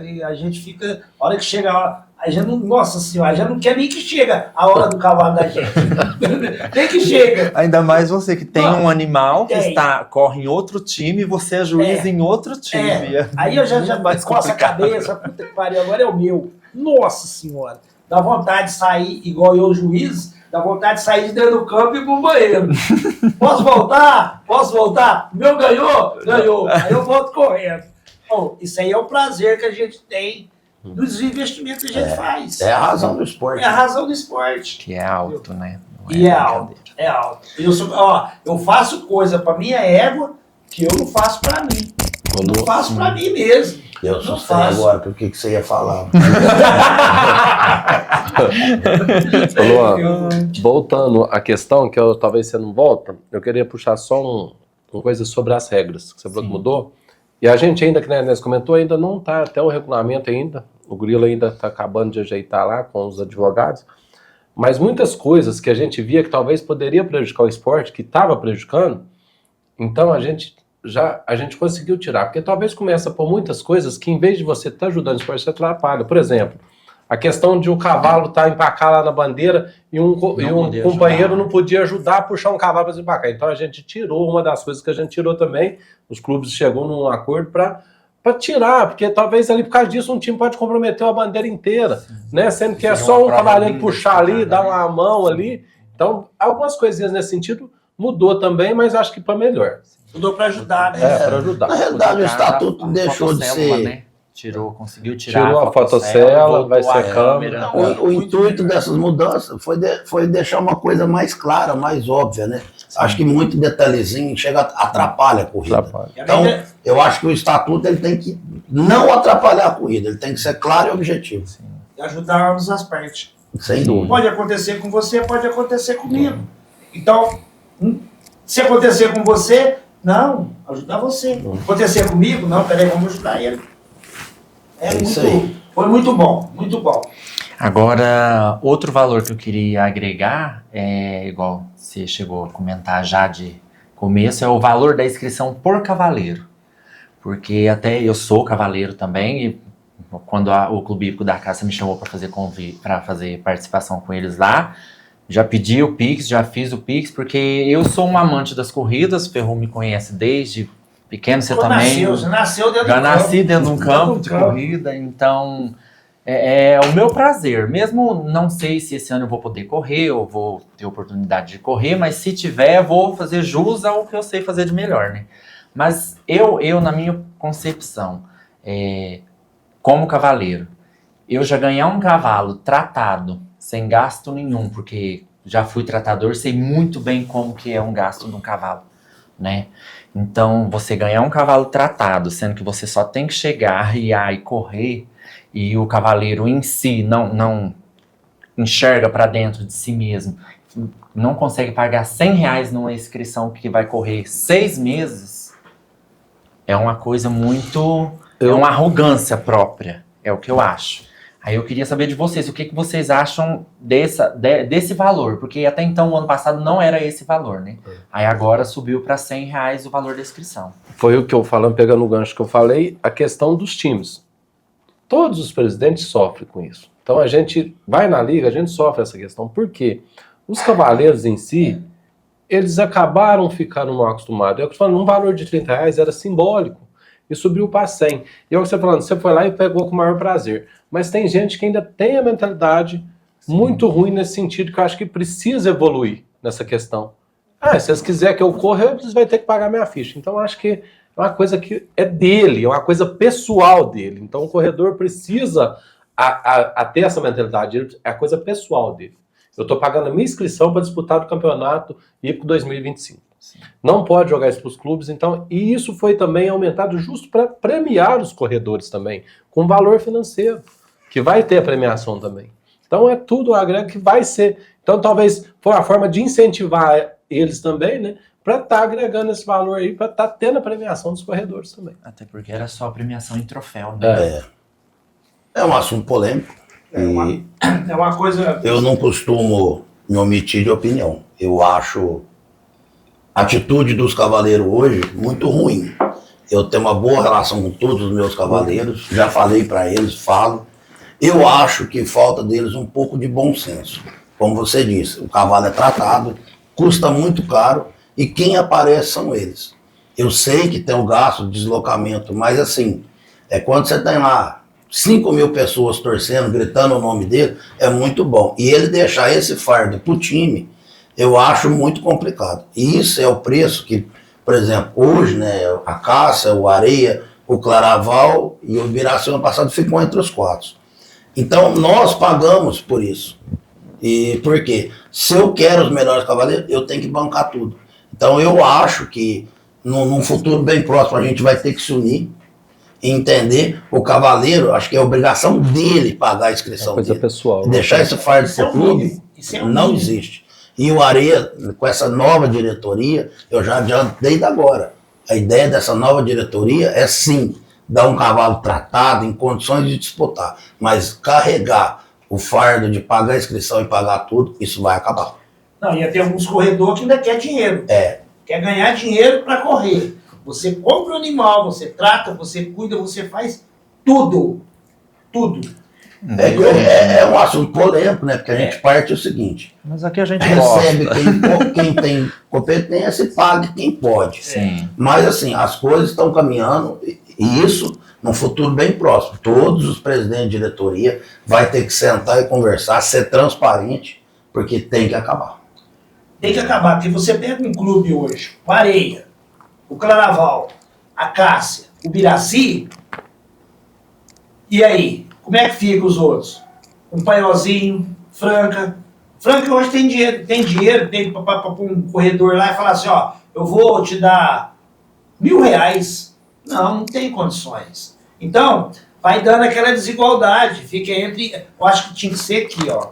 a hora que chega a hora, a gente não, nossa senhora, já não quer nem que chega a hora do cavalo da gente. Nem que chega. Ainda mais você que tem um animal que corre em outro time e você é juiz em outro time. Aí eu já coça a cabeça, puta que pariu, agora é o meu. Nossa senhora. Dá vontade de sair, igual eu, juiz, dá vontade de sair de dentro do campo e ir pro banheiro. Posso voltar? Posso voltar? O meu ganhou? Ganhou. Aí eu volto correndo. Bom, isso aí é o prazer que a gente tem dos investimentos que a gente faz. É a razão do esporte. É a razão do esporte. Que é alto, né? E é alto. É alto. Eu faço coisa pra minha égua que eu não faço pra mim. Eu não faço pra mim mesmo. Eu assustei agora, porque o que você ia falar? Voltando à questão, que talvez você não volta, eu queria puxar só uma coisa sobre as regras, que você falou que mudou. E a gente ainda, que né, você comentou, ainda não está até o regulamento ainda, o Grilo ainda está acabando de ajeitar lá com os advogados, mas muitas coisas que a gente via que talvez poderia prejudicar o esporte, que estava prejudicando, então a gente conseguiu tirar, porque talvez começa por muitas coisas que em vez de você estar ajudando o esporte, você atrapalha. Por exemplo, a questão de o cavalo estar empacar lá na bandeira e um companheiro não podia ajudar a puxar um cavalo para desempacar. Então a gente tirou, uma das coisas que a gente tirou também, os clubes chegou num acordo para tirar, porque talvez ali por causa disso um time pode comprometer a bandeira inteira, né? Sendo que é só um cavaleiro puxar ali, dar uma mão ali. Então algumas coisinhas nesse sentido mudou também, mas acho que para melhor. Mudou para ajudar, né? Para ajudar. Na realidade, o estatuto deixou de ser... Né? Conseguiu tirar a fotocela, vai ser a câmera. O intuito dessas mudanças foi deixar uma coisa mais clara, mais óbvia, né? Sim. Acho que muito detalhezinho atrapalha a corrida. Então, eu acho que o estatuto ele tem que não atrapalhar a corrida, ele tem que ser claro e objetivo. Sim. E ajudar ambas as partes. Sem dúvida. Pode acontecer com você, pode acontecer comigo. Então, se acontecer com você, não, ajudar você. Acontecer comigo, não, peraí, vamos ajudar ele. Foi muito bom, muito bom. Agora, outro valor que eu queria agregar, igual você chegou a comentar já de começo, é o valor da inscrição por cavaleiro. Porque até eu sou cavaleiro também, e quando o Clube Hípico da Caça me chamou para fazer participação com eles lá, já pedi o Pix, já fiz o Pix, porque eu sou um amante das corridas, o Ferrugem me conhece desde... pequeno, você também. Já nasceu dentro já nasci dentro de um campo de corrida, então é o meu prazer. Mesmo não sei se esse ano eu vou poder correr, ou vou ter oportunidade de correr, mas se tiver, vou fazer jus ao que eu sei fazer de melhor, né? Mas eu na minha concepção, como cavaleiro, eu já ganhar um cavalo tratado, sem gasto nenhum, porque já fui tratador, sei muito bem como que é um gasto de um cavalo, né? Então, você ganhar um cavalo tratado, sendo que você só tem que chegar, riar e correr, e o cavaleiro em si não enxerga para dentro de si mesmo, não consegue pagar R$100 numa inscrição que vai correr 6 meses, é uma coisa muito... É uma arrogância própria, é o que eu acho. Aí eu queria saber de vocês, o que vocês acham desse valor? Porque até então, o ano passado, não era esse valor, né? Aí agora subiu para R$100 o valor da inscrição. Foi o que eu falando, pegando o gancho que eu falei, a questão dos times. Todos os presidentes sofrem com isso. Então a gente vai na liga, a gente sofre essa questão. Por quê? Os cavaleiros em si, eles acabaram ficando mal acostumados. Eu falando, um valor de R$30 era simbólico e subiu para 100. E é o que você falando, você foi lá e pegou com o maior prazer. Mas tem gente que ainda tem a mentalidade muito ruim nesse sentido, que eu acho que precisa evoluir nessa questão. Se vocês quiserem que eu corra, vocês vão ter que pagar minha ficha. Então, eu acho que é uma coisa que é dele, é uma coisa pessoal dele. Então, o corredor precisa a ter essa mentalidade, é a coisa pessoal dele. Eu estou pagando a minha inscrição para disputar o campeonato IPCO 2025. Sim. Não pode jogar isso para os clubes, então, e isso foi também aumentado justo para premiar os corredores também, com valor financeiro, que vai ter a premiação também. Então é tudo agrega que vai ser. Então talvez foi uma forma de incentivar eles também, né? Para estar agregando esse valor aí, para estar tendo a premiação dos corredores também. Até porque era só a premiação em troféu, né? É um assunto polêmico. É uma coisa... Eu não costumo me omitir de opinião. Eu acho a atitude dos cavaleiros hoje muito ruim. Eu tenho uma boa relação com todos os meus cavaleiros, já falei para eles, falo. Eu acho que falta deles um pouco de bom senso. Como você disse, o cavalo é tratado, custa muito caro e quem aparece são eles. Eu sei que tem o gasto de deslocamento, mas assim, quando você tem lá 5.000 pessoas torcendo, gritando o nome dele, é muito bom. E ele deixar esse fardo pro time, eu acho muito complicado. E isso é o preço que, por exemplo, hoje, né, a Cássia, o Areia, o Claraval e o Ibiraci ano passado ficou entre os 4. Então nós pagamos por isso. E por quê? Se eu quero os melhores cavaleiros, eu tenho que bancar tudo. Então eu acho que num futuro bem próximo a gente vai ter que se unir e entender o cavaleiro, acho que é obrigação dele pagar a inscrição coisa dele. pessoal. Deixar esse fardo pro clube não existe. E o Areia, com essa nova diretoria, eu já adianto desde agora. A ideia dessa nova diretoria é sim dar um cavalo tratado, em condições de disputar. Mas carregar o fardo de pagar a inscrição e pagar tudo, isso vai acabar. Não, ia ter alguns corredores que ainda quer dinheiro. Quer ganhar dinheiro para correr. Você compra o animal, você trata, você cuida, você faz tudo. Tudo. É um assunto polêmico, né? Porque a gente parte o seguinte. Mas aqui a gente recebe quem tem competência e paga quem pode. Sim. Mas assim, as coisas estão caminhando e isso num futuro bem próximo. Todos os presidentes de diretoria vai ter que sentar e conversar, ser transparente, porque tem que acabar. Tem que acabar, porque você pega um clube hoje, o Areia, o Claraval, a Cássia, o Ibiraci, e aí? Como é que fica os outros? Um Paiozinho, Franca. Franca hoje tem dinheiro, tem para um corredor lá e falar assim, ó, eu vou te dar R$1.000. Não tem condições. Então, vai dando aquela desigualdade, fica entre, eu acho que tinha que ser aqui, ó.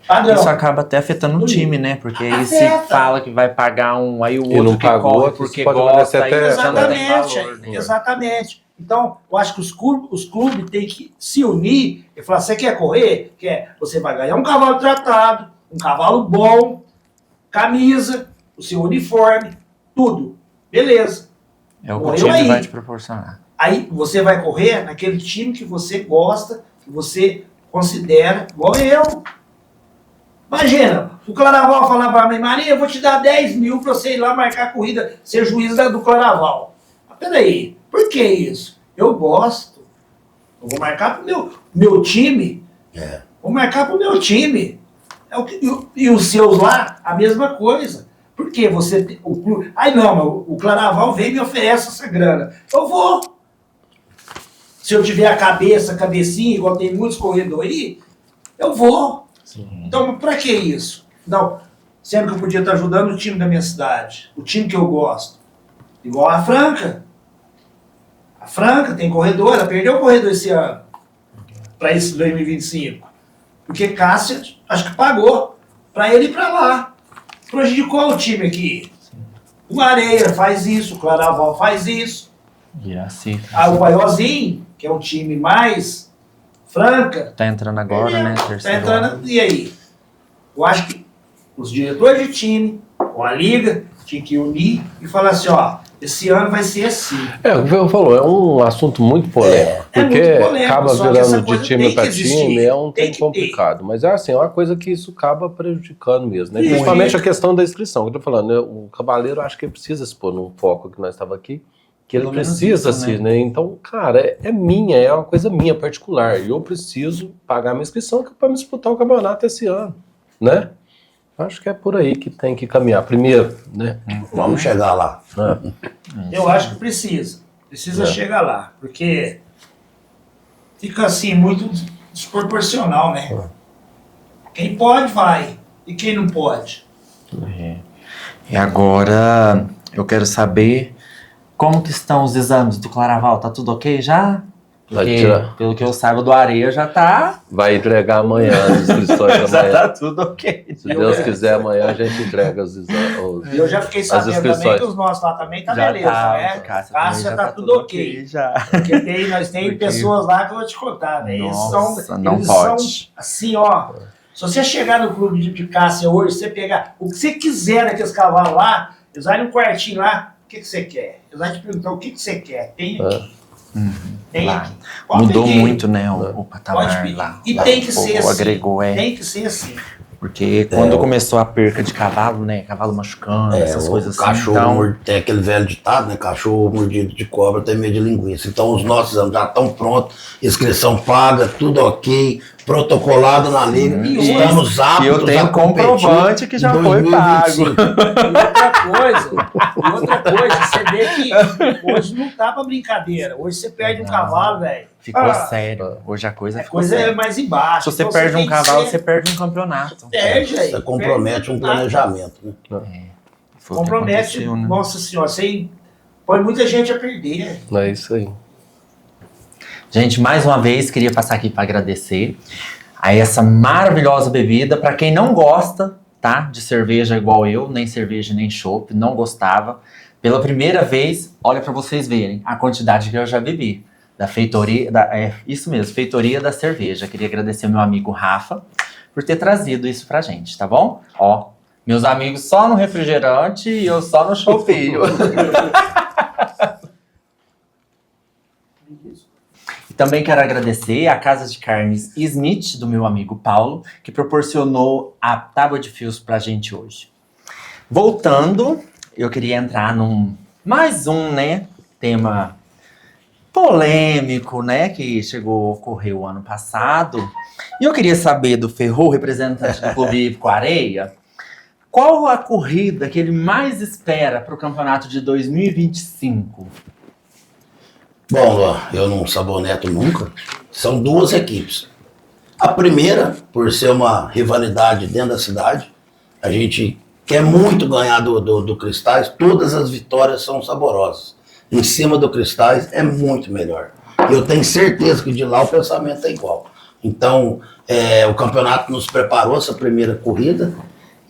Padrão. Isso acaba até afetando o time, né? Porque aí se fala que vai pagar um, aí o outro não que pagou, corre porque gosta, aí exatamente, valor, né? Exatamente. Então, eu acho que os clubes têm que se unir e falar, você quer correr? Quer? Você vai ganhar um cavalo tratado, um cavalo bom, camisa, o seu uniforme, tudo. Beleza. É o que o time vai te proporcionar. Aí você vai correr naquele time que você gosta, que você considera, igual eu. Imagina, o Claraval falar para mim, Maria, eu vou te dar 10 mil para você ir lá marcar a corrida, ser juiz do Claraval. Mas peraí, por que isso? Eu gosto. Eu vou marcar pro meu time. Vou marcar pro meu time. E os seus lá, a mesma coisa. Por que você... Ai não, o Claraval vem e me oferece essa grana. Eu vou. Se eu tiver a cabecinha, igual tem muitos corredores aí, eu vou. Sim. Então, pra que isso? Não, sempre que eu podia estar ajudando o time da minha cidade, o time que eu gosto. Igual a Franca. A Franca tem corredor, ela perdeu o corredor esse ano. para esse 2025? Porque Cássia, acho que pagou para ele ir para lá. Prejudicou o time aqui. O Areia faz isso, o Claraval faz isso. Iraci. O Paiozinho, que é um time mais franca, Tá entrando agora, né? tá Terceiro ano. entrando. E aí? Eu acho que os diretores de time, ou a liga, tinha que unir e falar assim, ó, esse ano vai ser assim. O que eu falou, é um assunto muito polêmico, É porque muito polêmico, acaba só que essa virando de coisa time tem para que existir, time, é um tem tempo que complicado. Mas é assim, é uma coisa que isso acaba prejudicando mesmo, né? Sim. Principalmente a questão da inscrição. Eu tô falando, né? O Cavaleiro acho que ele precisa se pôr num foco que nós estávamos aqui, que ele Pelo menos precisa isso, se, né? né? Então, cara, é minha, é uma coisa minha particular. E eu preciso pagar minha inscrição para me disputar o campeonato esse ano, né? Acho que é por aí que tem que caminhar. Primeiro, né? Vamos chegar lá. Eu acho que precisa. Precisa chegar lá. Porque fica assim, muito desproporcional, né? Quem pode, vai. E quem não pode? E agora eu quero saber como que estão os exames do Claraval. Tá tudo ok já? Vai Porque, tirar. pelo que eu saiba do Areia já tá. Vai entregar amanhã as inscrições Já amanhã. tá tudo ok. Se Deus quiser, amanhã a gente entrega os exames. E eu já fiquei sabendo também inscrições. que os nossos lá também tá Já beleza, tá, né? Cássia também Cássia já tá tudo ok. já. Porque nós tem Porque- pessoas lá que eu vou te contar, né? Nossa, não eles pode. são assim, ó. Se você chegar no clube de Cássia hoje, você pegar o que você quiser daqueles cavalos lá, eles vão no quartinho lá, o que você quer? Eles vão te perguntar o que você quer. Tem aqui. Tem Lá. aqui. Pode Mudou pedir. muito, né, o Pode patamar pedir. lá. E Lá tem que o ser povo assim. agregou, Tem que ser assim. Porque quando começou a perca de cavalo, né, cavalo machucando, essas O coisas assim, cachorro então... tem aquele velho ditado, né? Cachorro mordido de cobra tem medo de linguiça. Então os nossos exames já estão prontos, inscrição paga, tudo ok, protocolado na liga. E Estamos aptos E eu tenho a competir comprovante que já em foi 2025. E outra coisa, você vê que hoje não tá pra brincadeira. Hoje você perde um cavalo, velho. Ficou sério. Hoje a coisa A ficou coisa é séria. mais embaixo. Se você Então perde um tem que cavalo, ser- você perde um campeonato. Perde aí. Você compromete um planejamento. Né? Foi o que Compromete, aconteceu, né? nossa senhora, você põe muita gente a perder. É isso aí. Gente, mais uma vez, queria passar aqui para agradecer a essa maravilhosa bebida. Para quem não gosta, tá, de cerveja igual eu, nem cerveja nem chopp, não gostava. Pela primeira vez, olha para vocês verem a quantidade que eu já bebi. Da feitoria, isso mesmo, feitoria da cerveja. Queria agradecer ao meu amigo Rafa por ter trazido isso pra gente, tá bom? Ó, meus amigos só no refrigerante e eu só no choppinho. E também quero agradecer à Casa de Carnes Smith, do meu amigo Paulo, que proporcionou a tábua de fios pra gente hoje. Voltando, eu queria entrar num mais um, né, tema polêmico, né, que ocorreu ano passado. E eu queria saber do Ferrou, representante do Clube Hípico Areia, qual a corrida que ele mais espera para o campeonato de 2025? Bom, Luan, eu não saboneto nunca. São duas equipes. A primeira, por ser uma rivalidade dentro da cidade, a gente quer muito ganhar do Cristais. Todas as vitórias são saborosas. Em cima do Cristais é muito melhor. E eu tenho certeza que de lá o pensamento é igual. Então, o campeonato nos preparou essa primeira corrida.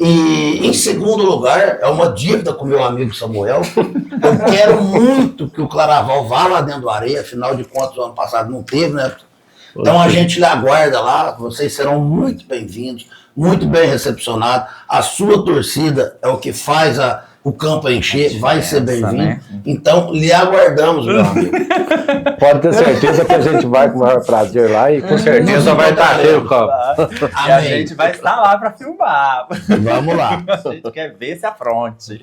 E, em segundo lugar, é uma dívida com meu amigo Samuel. Eu quero muito que o Claraval vá lá dentro do Areia, afinal de contas, o ano passado não teve, né? Então a gente lhe aguarda lá, vocês serão muito bem-vindos, muito bem recepcionados. A sua torcida é o que faz o campo encher, vai ser bem-vindo. né? Então, lhe aguardamos, meu amigo. Pode ter certeza que a gente vai com o maior prazer lá e com certeza vai estar cheio o campo. E a Amém. gente vai estar lá para filmar. Vamos lá. A gente quer ver se afronte.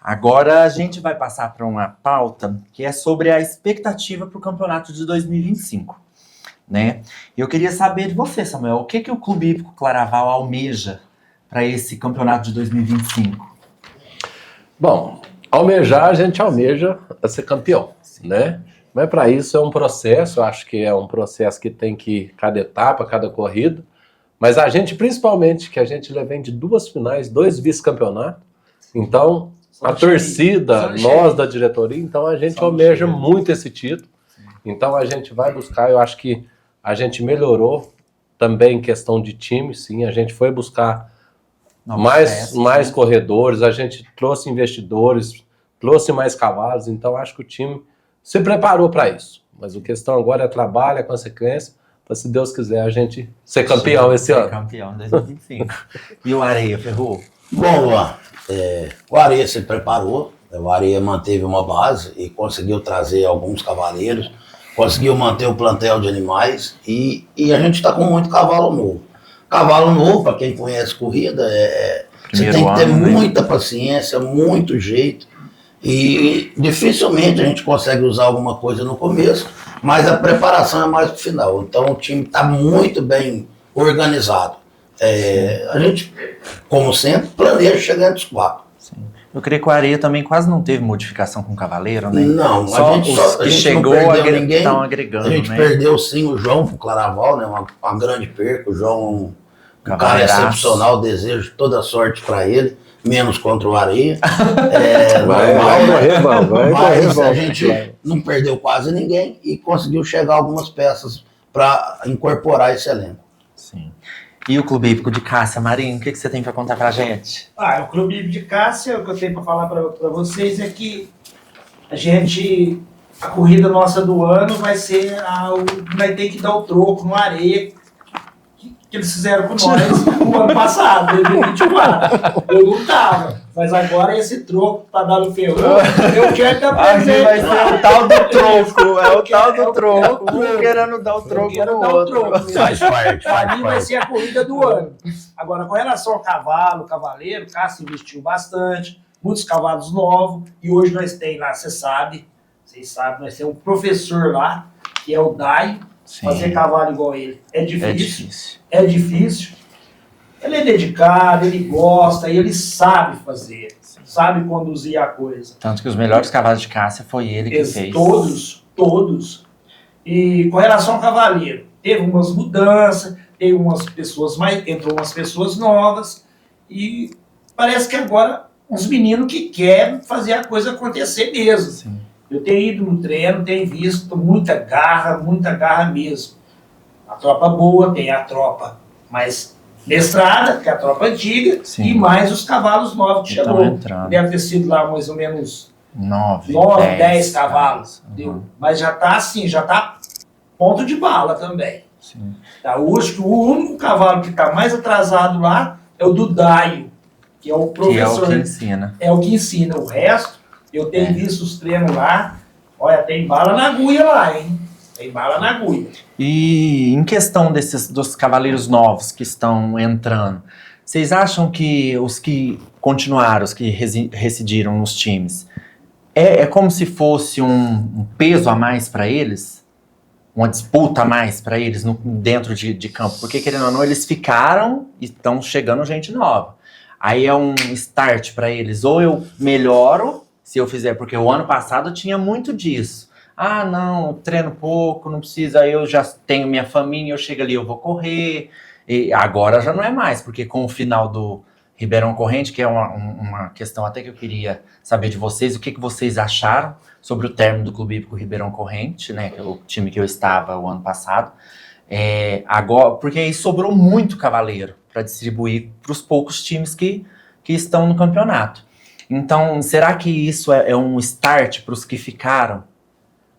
Agora a gente vai passar para uma pauta que é sobre a expectativa para o campeonato de 2025. Né? Eu queria saber de você, Samuel, o que o Clube Hípico Claraval almeja para esse campeonato de 2025? Bom, almejar, a gente almeja a ser campeão, né? Mas para isso é um processo, eu acho que é um processo que tem que ir cada etapa, cada corrida. Mas a gente, principalmente, que a gente vem de 2 finais, 2 vice-campeonatos. Então, a torcida, nós da diretoria, então a gente almeja muito esse título. Então a gente vai buscar, eu acho que a gente melhorou também em questão de time, sim, a gente foi buscar mais corredores, a gente trouxe investidores, trouxe mais cavalos, então acho que o time se preparou para isso. Mas a questão agora é trabalho, é consequência, para se Deus quiser a gente ser campeão esse ano. Ser campeão em 2025. E o Areia, Ferru? Bom, Luan, o Areia se preparou, o Areia manteve uma base e conseguiu trazer alguns cavaleiros, conseguiu manter o plantel de animais e a gente está com muito cavalo novo. Cavalo novo, para quem conhece corrida, você tem que ter muita paciência, muito jeito. E dificilmente a gente consegue usar alguma coisa no começo, mas a preparação é mais pro final. Então o time está muito bem organizado. A gente, como sempre, planeja chegar entre os 4. Eu creio que o Areia também quase não teve modificação com o Cavaleiro, né? Não, a gente chegou não perdeu ninguém. Estão agregando, a gente perdeu sim o João pro Claraval, né? Uma grande perca. O João um cara excepcional, desejo toda sorte para ele, menos contra o Areia. Vai morrer, mas a gente não perdeu quase ninguém e conseguiu chegar algumas peças para incorporar esse elenco. Sim. E o Clube Hípico de Cássia, Marinho, o que você tem para contar pra gente? O Clube Hípico de Cássia, o que eu tenho para falar para vocês é que a corrida nossa do ano vai ser vai ter que dar o troco no Areia que eles fizeram com nós no ano passado, 2024. Eu não tava, mas agora esse troco tá dando ferro. Eu quero dar presente. Vai ser o tal do troco. Um querendo dar o troco no outro. Faz parte. Para mim vai ser a corrida do ano. Agora, com relação ao cavaleiro, o Cássio investiu bastante, muitos cavalos novos, e hoje nós temos lá, vocês sabem, nós temos um professor lá, que é o Dai. Fazer cavalo igual ele é difícil. Ele é dedicado, ele gosta e ele sabe fazer, sabe conduzir a coisa. Tanto que os melhores cavalos de Cássia foi ele que fez. Todos. E com relação ao cavaleiro, teve umas mudanças, teve entrou umas pessoas novas e parece que agora uns meninos que querem fazer a coisa acontecer mesmo. Sim. Eu tenho ido no treino, tenho visto muita garra mesmo. A tropa boa, tem a tropa mais mestrada, que é a tropa antiga, e mais os cavalos novos que chegou. Deve ter sido lá mais ou menos 9, 10 cavalos. Mas já está assim, já está ponto de bala também. Sim. Tá, hoje, o único cavalo que está mais atrasado lá é o do Daio, que é o professor. Que é o que ensina. É o que ensina. O resto, eu tenho visto os treinos lá, olha, tem bala na agulha lá, hein? Tem bala na agulha. E em questão dos cavaleiros novos que estão entrando, vocês acham que os que continuaram, os que residiram nos times, é como se fosse um peso a mais para eles? Uma disputa a mais para eles dentro de campo? Porque, querendo ou não, eles ficaram e estão chegando gente nova. Aí é um start para eles, ou eu melhoro, se eu fizer, porque o ano passado tinha muito disso. Ah, não, eu treino pouco, não precisa, aí eu já tenho minha família, eu chego ali, eu vou correr. E agora já não é mais, porque com o final do Ribeirão Corrente, que é uma questão até que eu queria saber de vocês, o que vocês acharam sobre o término do Clube Hípico Ribeirão Corrente, né, que é o time que eu estava o ano passado. Agora, porque aí sobrou muito cavaleiro para distribuir para os poucos times que estão no campeonato. Então, será que isso é um start para os que ficaram?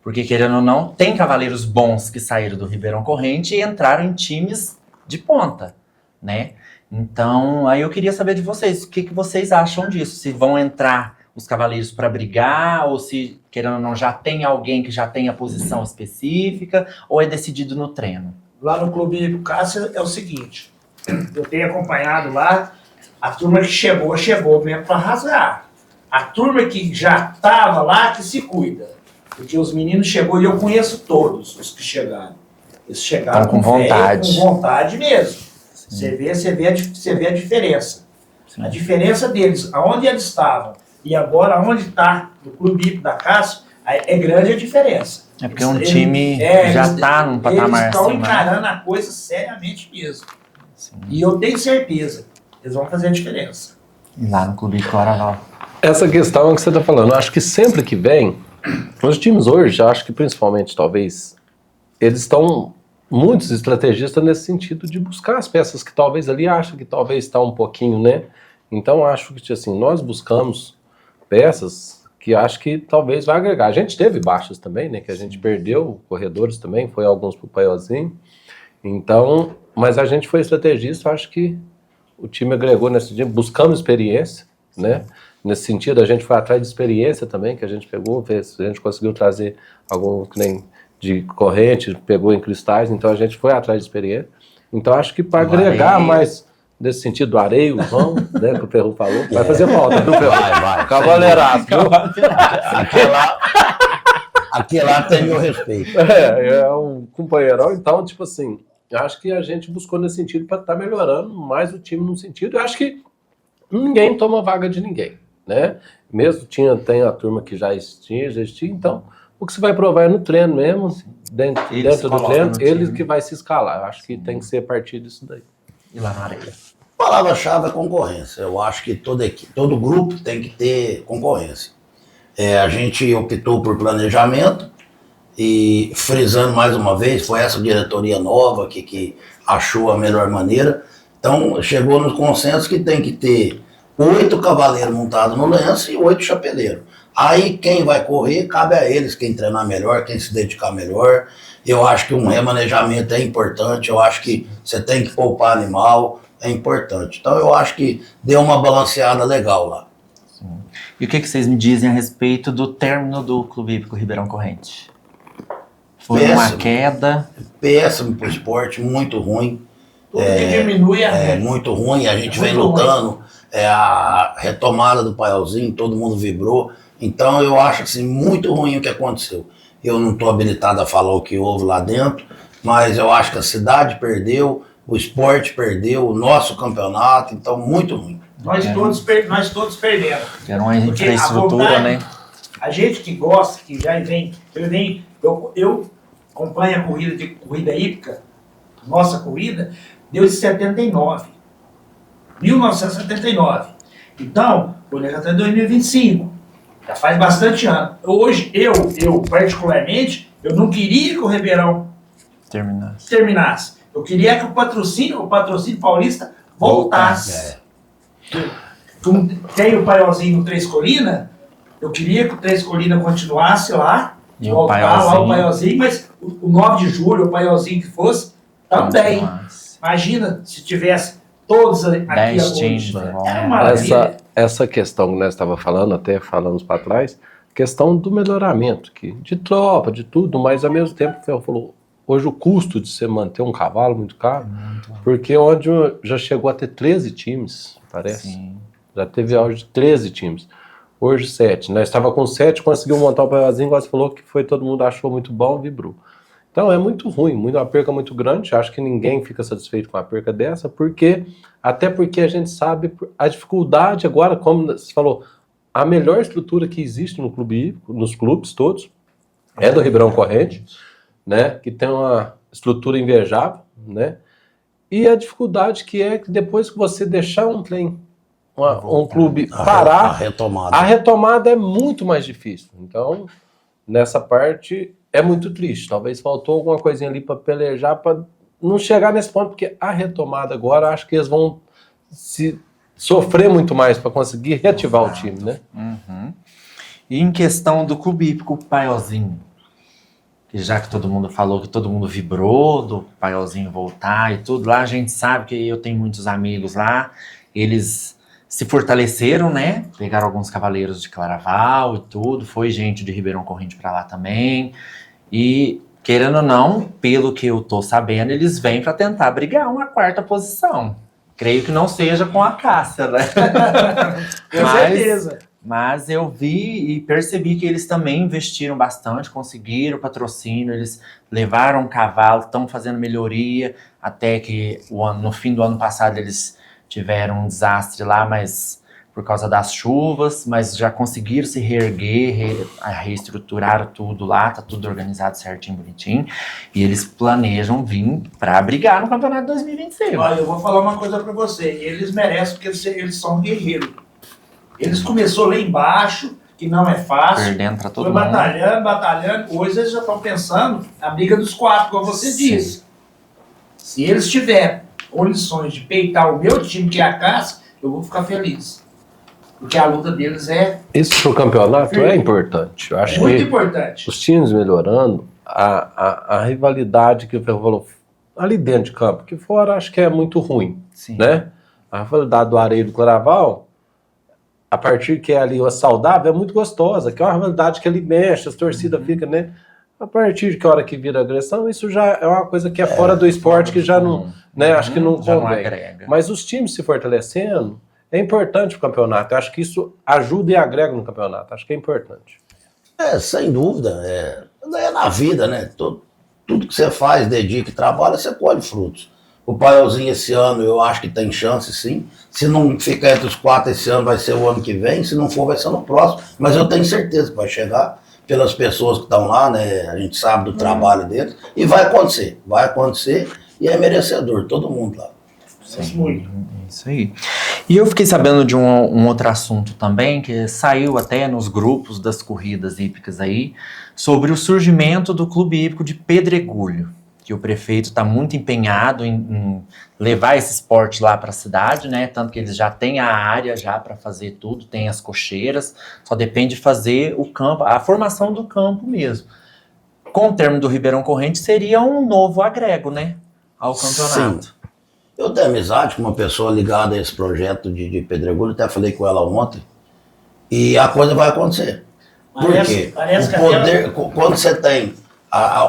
Porque, querendo ou não, tem cavaleiros bons que saíram do Ribeirão Corrente e entraram em times de ponta, né? Então, aí eu queria saber de vocês, o que vocês acham disso? Se vão entrar os cavaleiros para brigar, ou se, querendo ou não, já tem alguém que já tem a posição específica, ou é decidido no treino? Lá no Clube Hípico Cássia é o seguinte, eu tenho acompanhado lá, a turma que chegou mesmo para rasgar. A turma que já estava lá que se cuida. Porque os meninos chegou e eu conheço todos os que chegaram. Eles chegaram com vontade. Com vontade mesmo. Você vê a diferença. Sim. A diferença deles, aonde eles estavam e agora aonde está no Clube Hípico da Cássia, é grande a diferença. É porque um time já está num patamar eles estão encarando a coisa seriamente mesmo. Sim. E eu tenho certeza, eles vão fazer a diferença. E lá no Clube Claraval. Essa questão que você está falando, eu acho que sempre que vem, Os times hoje, acho que principalmente, talvez, eles estão muitos estrategistas nesse sentido de buscar as peças que talvez ali acham que talvez está um pouquinho, né? Então, acho que, assim, nós buscamos peças que acho que talvez vai agregar. A gente teve baixas também, né? Que a gente perdeu corredores também, foi alguns pro Paiolzinho. Então, mas a gente foi estrategista, acho que o time agregou nesse dia, buscando experiência, né? Nesse sentido, a gente foi atrás de experiência também, que a gente pegou, a gente conseguiu trazer algum que nem de corrente, pegou em cristais, então a gente foi atrás de experiência. Então acho que para agregar mais nesse sentido do areio, vão, né, que o Ferru falou, vai fazer falta, viu, Ferru? Vai. Cavaleiraço, viu? Aquele lá tem meu respeito. É um companheirão, então, tipo assim, acho que a gente buscou nesse sentido para estar melhorando mais o time no sentido. Eu acho que ninguém toma vaga de ninguém, né? Mesmo tem a turma que já existia, então o que você vai provar é no treino mesmo, dentro do treino, ele que vai se escalar. Eu acho que tem que ser a partir disso daí. E lá na areia? A palavra-chave é concorrência. Eu acho que todo grupo tem que ter concorrência. A gente optou por planejamento e, frisando mais uma vez, foi essa diretoria nova que achou a melhor maneira. Então, chegou no consenso que tem que ter 8 cavaleiros montados no lenço e 8 chapeleiros. Aí quem vai correr, cabe a eles, quem treinar melhor, quem se dedicar melhor. Eu acho que um remanejamento é importante, eu acho que você tem que poupar animal, é importante. Então eu acho que deu uma balanceada legal lá. Sim. E o que vocês me dizem a respeito do término do Clube Hípico Ribeirão Corrente? Foi uma queda? Péssimo pro esporte, muito ruim. Tudo que diminui muito ruim, a gente vem muito lutando. A retomada do Paiolzinho, todo mundo vibrou. Então eu acho assim, muito ruim o que aconteceu. Eu não estou habilitado a falar o que houve lá dentro, mas eu acho que a cidade perdeu, o esporte perdeu, o nosso campeonato, então muito ruim. Nós todos perdemos. Era uma infraestrutura, né? A gente que gosta, que já vem, eu acompanho a corrida hípica, nossa corrida, deu de 79. 1979. Então, o já está em 2025. Já faz bastante ano. Hoje, eu particularmente, eu não queria que o Ribeirão terminasse. Eu queria que o patrocínio paulista voltasse. Tem o Paiolzinho no Três Colinas, eu queria que o Três Colinas continuasse lá, e voltar lá o Paiolzinho, mas o 9 de julho, o Paiolzinho que fosse, também. Imagina se tivesse todos aqui 10 times, era uma maravilha. Essa questão que nós estávamos falando, até falamos para trás, questão do melhoramento, de tropa, de tudo, mas ao mesmo tempo, o Ferro falou, hoje o custo de você manter um cavalo muito caro, porque onde já chegou a ter 13 times, parece. Sim. Já teve auge de 13 times. Hoje 7. Nós estava com 7, conseguiu montar o Paiolzinho, igual você falou, que foi todo mundo achou muito bom, vibrou. Então é muito ruim, uma perca muito grande, acho que ninguém fica satisfeito com uma perca dessa, até porque a gente sabe a dificuldade agora, como você falou, a melhor estrutura que existe no clube, nos clubes todos, é do Ribeirão Corrente, né, que tem uma estrutura invejável, né, e a dificuldade que é que depois que você deixar um clube parar, a retomada é muito mais difícil. Então, nessa parte é muito triste. Talvez faltou alguma coisinha ali para pelejar, para não chegar nesse ponto, porque a retomada agora, acho que eles vão sofrer muito mais para conseguir reativar o time, né? Uhum. E em questão do Clube Hípico Paiolzinho, que já que todo mundo falou que todo mundo vibrou do Paiolzinho voltar e tudo, lá a gente sabe que eu tenho muitos amigos lá, eles se fortaleceram, né? Pegaram alguns cavaleiros de Claraval e tudo, foi gente de Ribeirão Corrente para lá também. E, querendo ou não, pelo que eu tô sabendo, eles vêm para tentar brigar uma 4ª posição. Creio que não seja com a Cássia, né? Com certeza. Mas eu vi e percebi que eles também investiram bastante, conseguiram patrocínio, eles levaram um cavalo, estão fazendo melhoria, até que no fim do ano passado eles tiveram um desastre lá, mas por causa das chuvas, mas já conseguiram se reerguer, reestruturaram tudo lá, tá tudo organizado certinho, bonitinho, e eles planejam vir para brigar no campeonato 2026. Olha, eu vou falar uma coisa para você, eles merecem porque eles são guerreiros. Eles começaram lá embaixo, que não é fácil. Perdendo para todo Foi mundo. batalhando. Hoje eles já estão pensando na briga dos 4, como você disse. Se eles tiverem condições de peitar o meu time, que é a Casca, eu vou ficar feliz. Porque a luta deles é Isso pro campeonato é importante. Eu acho muito que importante. os times melhorando, a rivalidade que o Ferro falou ali dentro de campo, que fora acho que é muito ruim, Sim. né? A rivalidade do Areia e do Claraval, a partir que é ali a saudável, é muito gostosa, que é uma rivalidade que ali mexe, as torcidas ficam, né? A partir de que hora que vira agressão, isso já é uma coisa que é fora do esporte, que já não, né? Acho que não Já não convém. agrega. Mas os times se fortalecendo é importante para o campeonato. Eu acho que isso ajuda e agrega no campeonato. Acho que é importante. Sem dúvida. É na vida, né? Tudo que você faz, dedica e trabalha, você colhe frutos. O Paiolzinho esse ano eu acho que tem chance, sim. Se não ficar entre os 4 esse ano, vai ser o ano que vem. Se não for, vai ser no próximo. Mas eu tenho certeza que vai chegar pelas pessoas que estão lá, né? A gente sabe do trabalho deles. E vai acontecer e é merecedor, todo mundo lá. Muito. Isso aí. E eu fiquei sabendo de um outro assunto também, que saiu até nos grupos das corridas hípicas aí, sobre o surgimento do Clube Hípico de Pedregulho, que o prefeito está muito empenhado em levar esse esporte lá para a cidade, né? Tanto que eles já têm a área já para fazer tudo, tem as cocheiras, só depende de fazer o campo, a formação do campo mesmo. Com o termo do Ribeirão Corrente, seria um novo agrego, né? Ao campeonato. Sim. Eu tenho amizade com uma pessoa ligada a esse projeto de Pedregulho, até falei com ela ontem, e a coisa vai acontecer. Por quê? Parece que O poder, quando você tem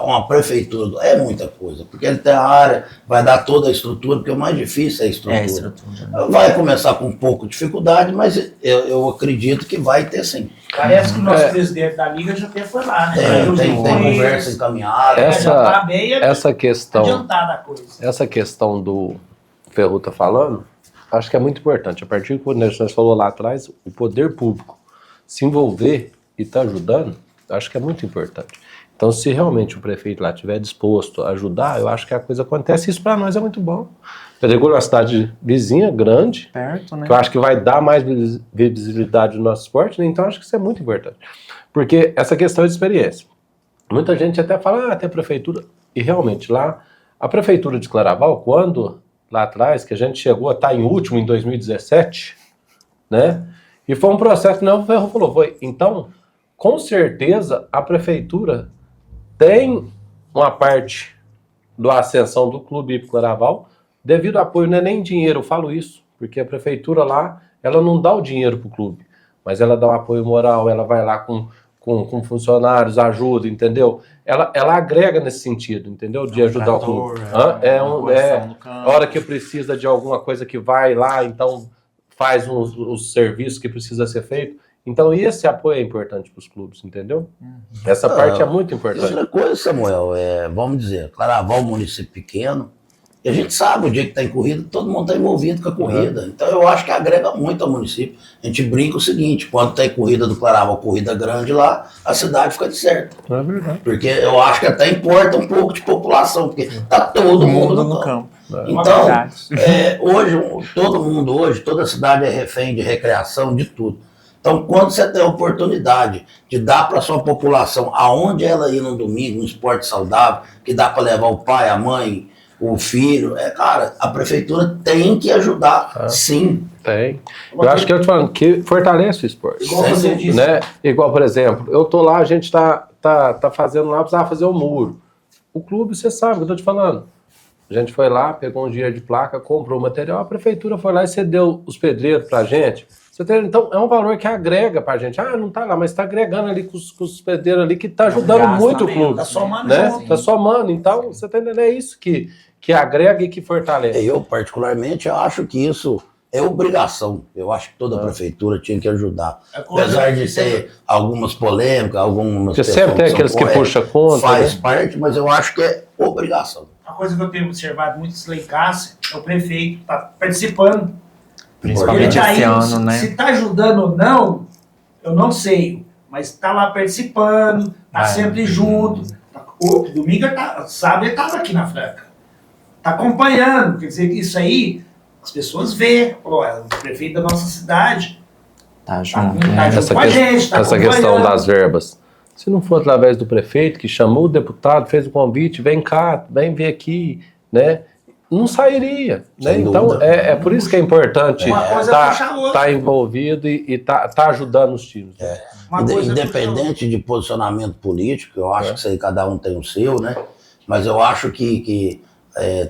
uma prefeitura, é muita coisa, porque ele tem a área, vai dar toda a estrutura, porque o mais difícil é a estrutura. É a estrutura. Vai começar com um pouco de dificuldade, mas eu acredito que vai ter sim. Parece que o nosso presidente da Liga já até foi lá, né? Tem conversa encaminhada. Essa- Já tá bem Essa questão, adiantada a coisa. essa questão do Ferru tá falando, acho que é muito importante. A partir do que o Nelson falou lá atrás, o poder público se envolver e tá ajudando, acho que é muito importante. Então, se realmente o prefeito lá estiver disposto a ajudar, eu acho que a coisa acontece. Isso para nós é muito bom. Pedregulho é uma cidade vizinha, grande, Perto, né? que eu acho que vai dar mais visibilidade no nosso esporte, né? Então acho que isso é muito importante. Porque essa questão de experiência. Muita gente até fala, tem a prefeitura. E realmente, lá, a prefeitura de Claraval, quando lá atrás, que a gente chegou a estar em último em 2017, né? E foi um processo que o Ferro falou, então, com certeza, a prefeitura tem uma parte da ascensão do Clube Hípico Claraval, devido ao apoio, não é nem dinheiro, eu falo isso, porque a prefeitura lá, ela não dá o dinheiro pro clube, mas ela dá um apoio moral, ela vai lá com funcionários, ajuda, entendeu? Ela agrega nesse sentido, entendeu? De ajudar o clube. A hora que precisa de alguma coisa que vai lá, então faz os serviços que precisa ser feito. Então esse apoio é importante para os clubes, entendeu? Essa parte é muito importante. Outra coisa, Samuel, vamos dizer, Claraval é um município pequeno, e a gente sabe, o dia que está em corrida, todo mundo está envolvido com a corrida. Então eu acho que agrega muito ao município. A gente brinca o seguinte, quando tem corrida do Claraval, corrida grande lá, a cidade fica de certo. É verdade. Porque eu acho que até importa um pouco de população, porque está todo mundo no campo. Então, todo mundo hoje, toda a cidade é refém de recreação, de tudo. Então, quando você tem a oportunidade de dar para a sua população aonde ela ir no domingo, um esporte saudável, que dá para levar o pai, a mãe, o filho, cara, a prefeitura tem que ajudar, sim. Tem. Eu acho que eu te falando que fortalece o esporte. Igual você disse. Né? Igual, por exemplo, eu tô lá, a gente tá fazendo lá, precisava fazer o muro. O clube, você sabe o que eu tô te falando. A gente foi lá, pegou um dinheiro de placa, comprou o material, a prefeitura foi lá e cedeu os pedreiros pra gente. Então, é um valor que agrega pra gente. Não tá lá, mas tá agregando ali com os pedreiros ali, que tá ajudando muito o clube. Tá somando, né? Tá somando. Então, você tá entendendo? É isso que agrega e que fortalece. Eu, particularmente, acho que isso é obrigação. Eu acho que toda a prefeitura tinha que ajudar. Apesar de ter algumas polêmicas, algumas Porque sempre tem aqueles que puxam contra. Faz parte, mas eu acho que é obrigação. Uma coisa que eu tenho observado muito em Leicácia é o prefeito tá participando. Principalmente Ele tá esse indo, ano, né? Se tá ajudando ou não, eu não sei. Mas tá lá participando, tá sempre junto. O domingo, sábado, ele tava aqui na Franca. Tá acompanhando. Quer dizer, isso aí, as pessoas veem. O prefeito da nossa cidade Tá junto. Tá junto com a gente, tá essa questão acompanhando. das verbas. Se não for através do prefeito que chamou o deputado, fez o convite, vem cá, vem ver aqui, né? Não sairia, né? Sem Então dúvida. é por isso que é importante Uma coisa puxa a outra. estar envolvido e tá ajudando os times. Uma coisa Independente de posicionamento político, eu acho que isso aí cada um tem o seu, né? Mas eu acho que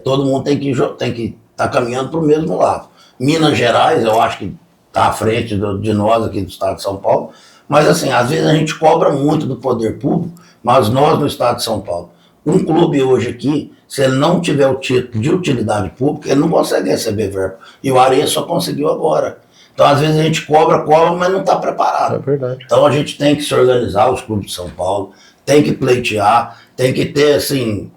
todo mundo tem que estar caminhando para o mesmo lado. Minas Gerais, eu acho que está à frente de nós aqui do estado de São Paulo, mas assim, às vezes a gente cobra muito do poder público, mas nós no estado de São Paulo, um clube hoje aqui, se ele não tiver o título de utilidade pública, ele não consegue receber verba. E o Areia só conseguiu agora. Então, às vezes a gente cobra, mas não está preparado. É verdade. Então, a gente tem que se organizar, os clubes de São Paulo, tem que pleitear, tem que ter, assim,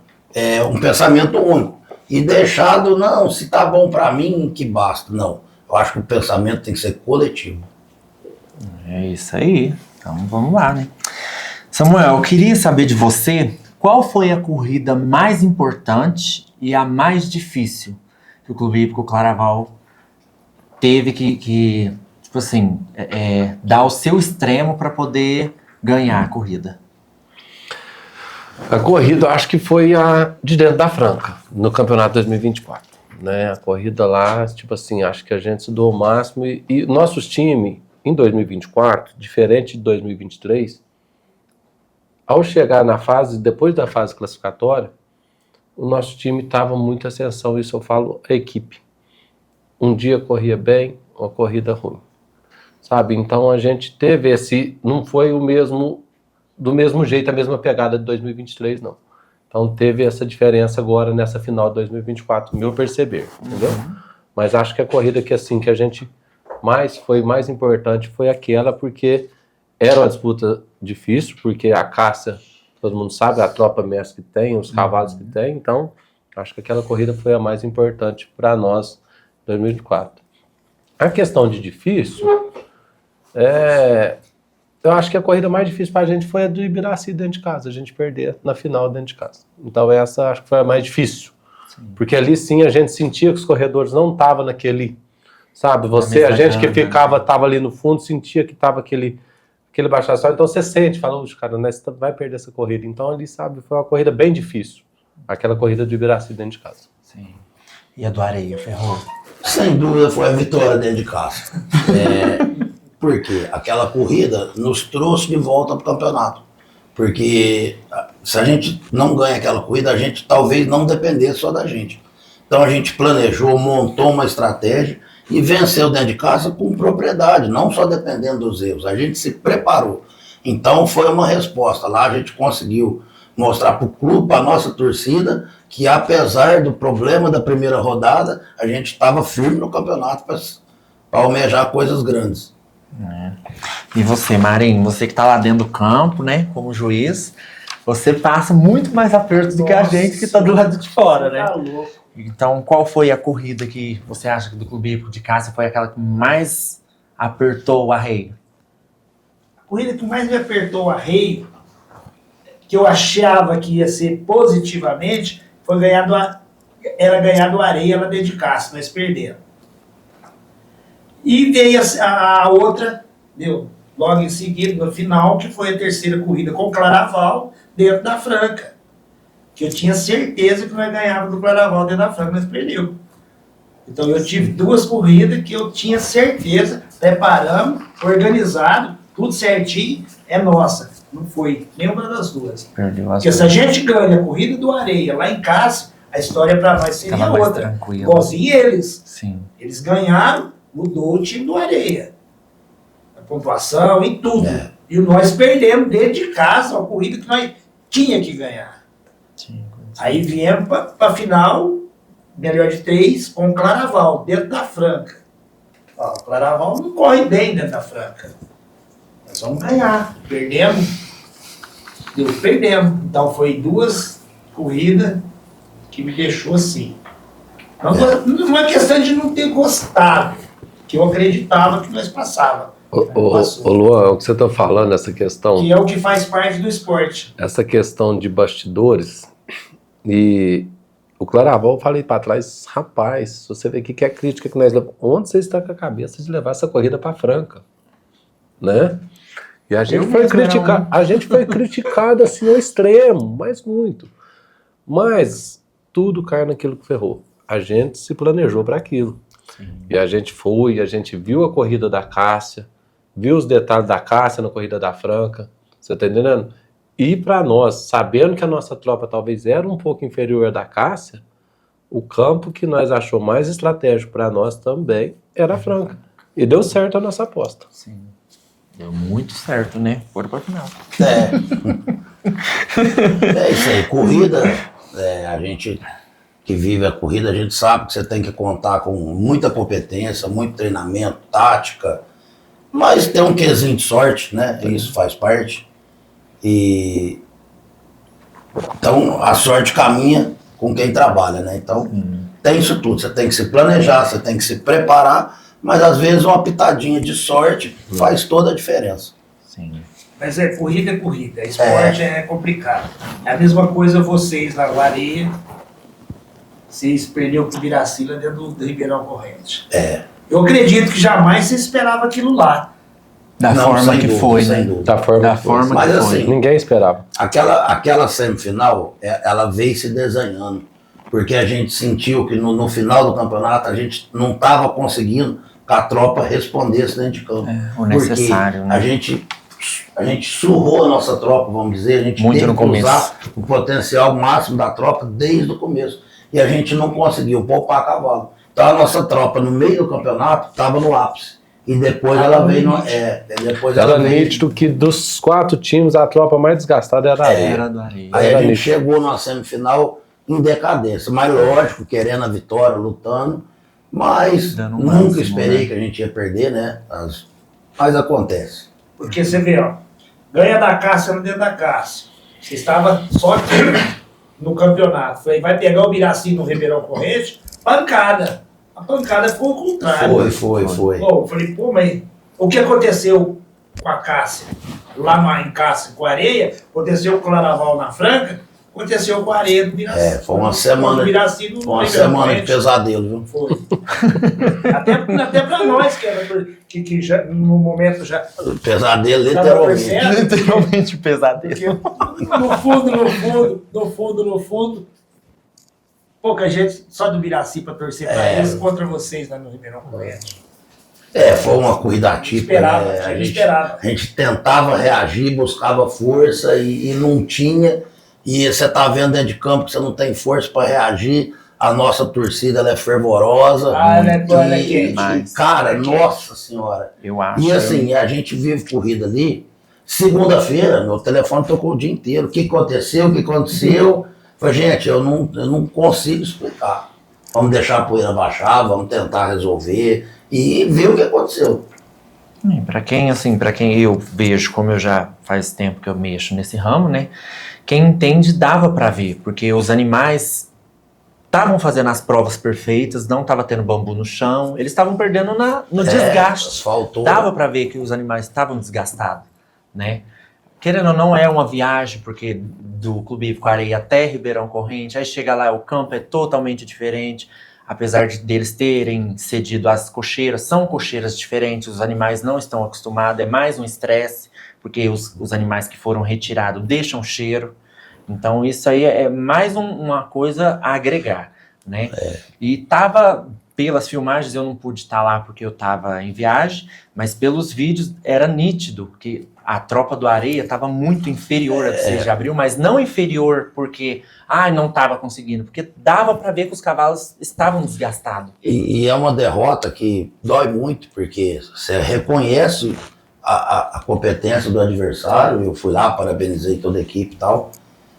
um pensamento único. E deixado, não, se tá bom para mim, que basta. Não, eu acho que o pensamento tem que ser coletivo. É isso aí. Então vamos lá, né? Samuel, eu queria saber de você qual foi a corrida mais importante e a mais difícil que o Clube Hípico Claraval teve que tipo assim, dar o seu extremo para poder ganhar a corrida. A corrida, eu acho que foi a de dentro da Franca, no campeonato 2024. Né? A corrida lá, tipo assim, acho que a gente se doou o máximo. E nossos times, em 2024, diferente de 2023, ao chegar na fase, depois da fase classificatória, o nosso time estava muito em ascensão, isso eu falo a equipe. Um dia corria bem, uma corrida ruim. Sabe? Então a gente teve não foi do mesmo jeito, a mesma pegada de 2023, não. Então teve essa diferença agora nessa final de 2024, meu perceber, entendeu? Mas acho que a corrida que a gente foi mais importante foi aquela, porque era uma disputa difícil, porque a caça, todo mundo sabe, a tropa mestre que tem, os cavalos que tem, então acho que aquela corrida foi a mais importante para nós em 2024. A questão de difícil, eu acho que a corrida mais difícil para a gente foi a do Ibiraci dentro de casa, a gente perder na final dentro de casa. Então essa acho que foi a mais difícil. Sim. Porque ali sim a gente sentia que os corredores não estavam naquele, sabe, a gente que estava ali no fundo, sentia que estava aquele baixação, então você sente, fala, cara, né, você vai perder essa corrida. Então ali, sabe, foi uma corrida bem difícil, aquela corrida do Ibiraci dentro de casa. Sim. E a do Areia, ferrou? Sem dúvida foi a vitória dentro de casa. Porque aquela corrida nos trouxe de volta para o campeonato. Porque se a gente não ganha aquela corrida, a gente talvez não dependesse só da gente. Então a gente planejou, montou uma estratégia e venceu dentro de casa com propriedade, não só dependendo dos erros. A gente se preparou. Então foi uma resposta. Lá a gente conseguiu mostrar para o clube, para a nossa torcida, que apesar do problema da primeira rodada, a gente estava firme no campeonato para almejar coisas grandes. E você, Marinho, você que tá lá dentro do campo, né, como juiz, você passa muito mais aperto do que a gente que tá do lado de fora, né? Tá louco. Então, qual foi a corrida que você acha que do Clube Hípico de Cássia foi aquela que mais apertou o arreio? A corrida que mais me apertou o arreio, que eu achava que ia ser positivamente, foi ganhar do Areia, ela dedicasse, nós perdemos. E veio a outra, logo em seguida, no final, que foi a terceira corrida com o Claraval dentro da Franca. Que eu tinha certeza que nós ganhávamos do Claraval dentro da Franca, nós perdemos. Então eu tive duas corridas que eu tinha certeza, preparamos, organizado, tudo certinho, é nossa. Não foi nenhuma das duas. Perdeu as Porque se a gente ganha a corrida do Areia lá em casa, a história para nós seria outra. Igualzinho eles. Sim. Eles ganharam, mudou o time do Areia. A pontuação e tudo. E nós perdemos dentro de casa a corrida que nós tinha que ganhar. Sim. Aí viemos para a final, melhor de 3, com o Claraval, dentro da Franca. Ó, o Claraval não corre bem dentro da Franca. Nós vamos ganhar. Perdemos. Perdemos. Então foi duas corridas que me deixou assim. Não é questão de não ter gostado, que eu acreditava que nós passava. Ô Luan, o que você está falando, essa questão... Que é o que faz parte do esporte. Essa questão de bastidores, e o Claraval, eu falei para trás, rapaz, se você vê que é a crítica que nós levamos, onde você está com a cabeça de levar essa corrida para Franca? né? E a gente Eu foi mesmo era criticado, a gente foi criticado assim ao extremo, mas muito. Mas tudo cai naquilo que ferrou. A gente se planejou para aquilo. E a gente foi, a gente viu a corrida da Cássia, viu os detalhes da Cássia na corrida da Franca, você tá entendendo? E para nós, sabendo que a nossa tropa talvez era um pouco inferior à da Cássia, o campo que nós achou mais estratégico para nós também era a Franca. E deu certo a nossa aposta. Sim. Deu muito certo, né? Foram pra final. É isso aí, corrida, a gente que vive a corrida, a gente sabe que você tem que contar com muita competência, muito treinamento, tática, mas tem um quesinho de sorte, né? Isso faz parte. E então a sorte caminha com quem trabalha, né? Então tem isso tudo, você tem que se planejar, você tem que se preparar, mas às vezes uma pitadinha de sorte faz toda a diferença. Sim. Mas corrida é corrida, esporte é complicado. É a mesma coisa vocês na Areia, vocês perderam pro Biracila dentro do Ribeirão Corrente. Eu acredito que jamais você esperava aquilo lá. Da Não, forma sem que dúvida, foi, sem né? dúvida. Da forma Da que foi. forma Mas que assim, foi. Ninguém esperava. Aquela semifinal, ela veio se desenhando, porque a gente sentiu que no final do campeonato a gente não estava conseguindo que a tropa respondesse dentro de campo. O necessário, porque né? a gente surrou a nossa tropa, vamos dizer, a gente Muito teve no que começo. usar o potencial máximo da tropa desde o começo. E a gente não conseguiu poupar cavalo. Então a nossa tropa no meio do campeonato estava no ápice. E depois ela veio depois Era ela veio. nítido que dos 4 times a tropa mais desgastada era a Areia. Era do Areia. Aí Era a gente nítido. chegou numa semifinal em decadência, mas lógico, querendo a vitória, lutando, mas Dando o nunca máximo, esperei né? que a gente ia perder, né? Mas acontece. Porque você vê, ó, ganha da Cássia no dentro da Cássia. Você estava só aqui no campeonato. Foi, vai pegar o Biraci no Ribeirão Corrente, pancada. A pancada ficou ao contrário. Foi. Pô, eu falei, pô, mas o que aconteceu com a Cássia? Lá em Cássia, com a Areia, aconteceu com o Claraval na Franca, aconteceu com a Areia do Biraci. Foi uma semana, Do Biraci no foi uma Ribeirão semana de Corrente. pesadelo, viu? Foi. até pra nós, que já, no momento já Pesadelo, tava literalmente. torcendo, Literalmente pesadelo. porque no fundo, pouca gente só do Biraci pra torcer pra eles contra vocês lá no Ribeirão Corrente. Foi uma corrida atípica. Esperava, Né? a gente esperava. A gente tentava reagir, buscava força e não tinha. E você tá vendo dentro de campo que você não tem força para reagir. A nossa torcida ela é fervorosa. Ela é quente. Mas- Cara, nossa senhora. Eu acho. E assim, a gente vive corrida ali. Segunda-feira, meu telefone tocou o dia inteiro. O que aconteceu? Falei, gente, eu não consigo explicar. Vamos deixar a poeira baixar, vamos tentar resolver e ver o que aconteceu. Para quem eu vejo, como eu já faz tempo que eu mexo nesse ramo, né? Quem entende dava para ver, porque os animais estavam fazendo as provas perfeitas, não estava tendo bambu no chão, eles estavam perdendo no desgaste. Faltou. Dava para ver que os animais estavam desgastados, né? Querendo ou não, é uma viagem, porque do Clube Hípico Areia até Ribeirão Corrente, aí chega lá, o campo é totalmente diferente, apesar deles terem cedido as cocheiras, são cocheiras diferentes, os animais não estão acostumados, é mais um estresse, porque os animais que foram retirados deixam cheiro, então isso aí é mais uma coisa a agregar, né? E tava, pelas filmagens, eu não pude estar lá porque eu estava em viagem, mas pelos vídeos era nítido que a tropa do Areia estava muito inferior a do 6 de abril, mas não inferior porque não estava conseguindo, porque dava para ver que os cavalos estavam desgastados. E é uma derrota que dói muito, porque você reconhece a competência do adversário. Eu fui lá, parabenizei toda a equipe e tal.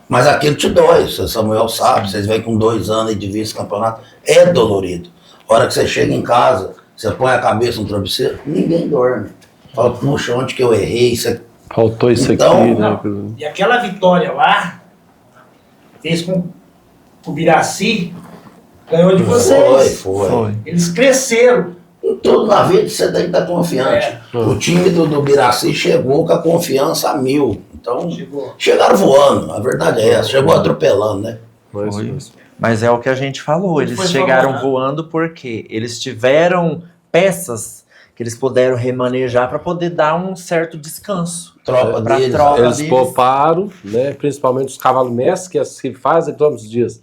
Mas aquilo te dói, o Samuel sabe, vocês vêm com 2 anos de vice-campeonato, é dolorido. A hora que você chega em casa, você põe a cabeça no travesseiro, ninguém dorme. Fala, puxa, onde que eu errei? Faltou isso Então, aqui, né? Não, e aquela vitória lá fez com que o Biraci ganhou de vocês. Foi. Eles cresceram. Em tudo na vida você tem que estar confiante. O time do Biraci chegou com a confiança a 1000. Então, chegaram voando, a verdade é essa. Chegou atropelando, né? Mas é o que a gente falou, eles chegaram voando porque eles tiveram peças que eles puderam remanejar para poder dar um certo descanso. Tropa Pra deles. tropa. Eles deles. pouparam, né, principalmente os cavalos mestres, que fazem todos os dias.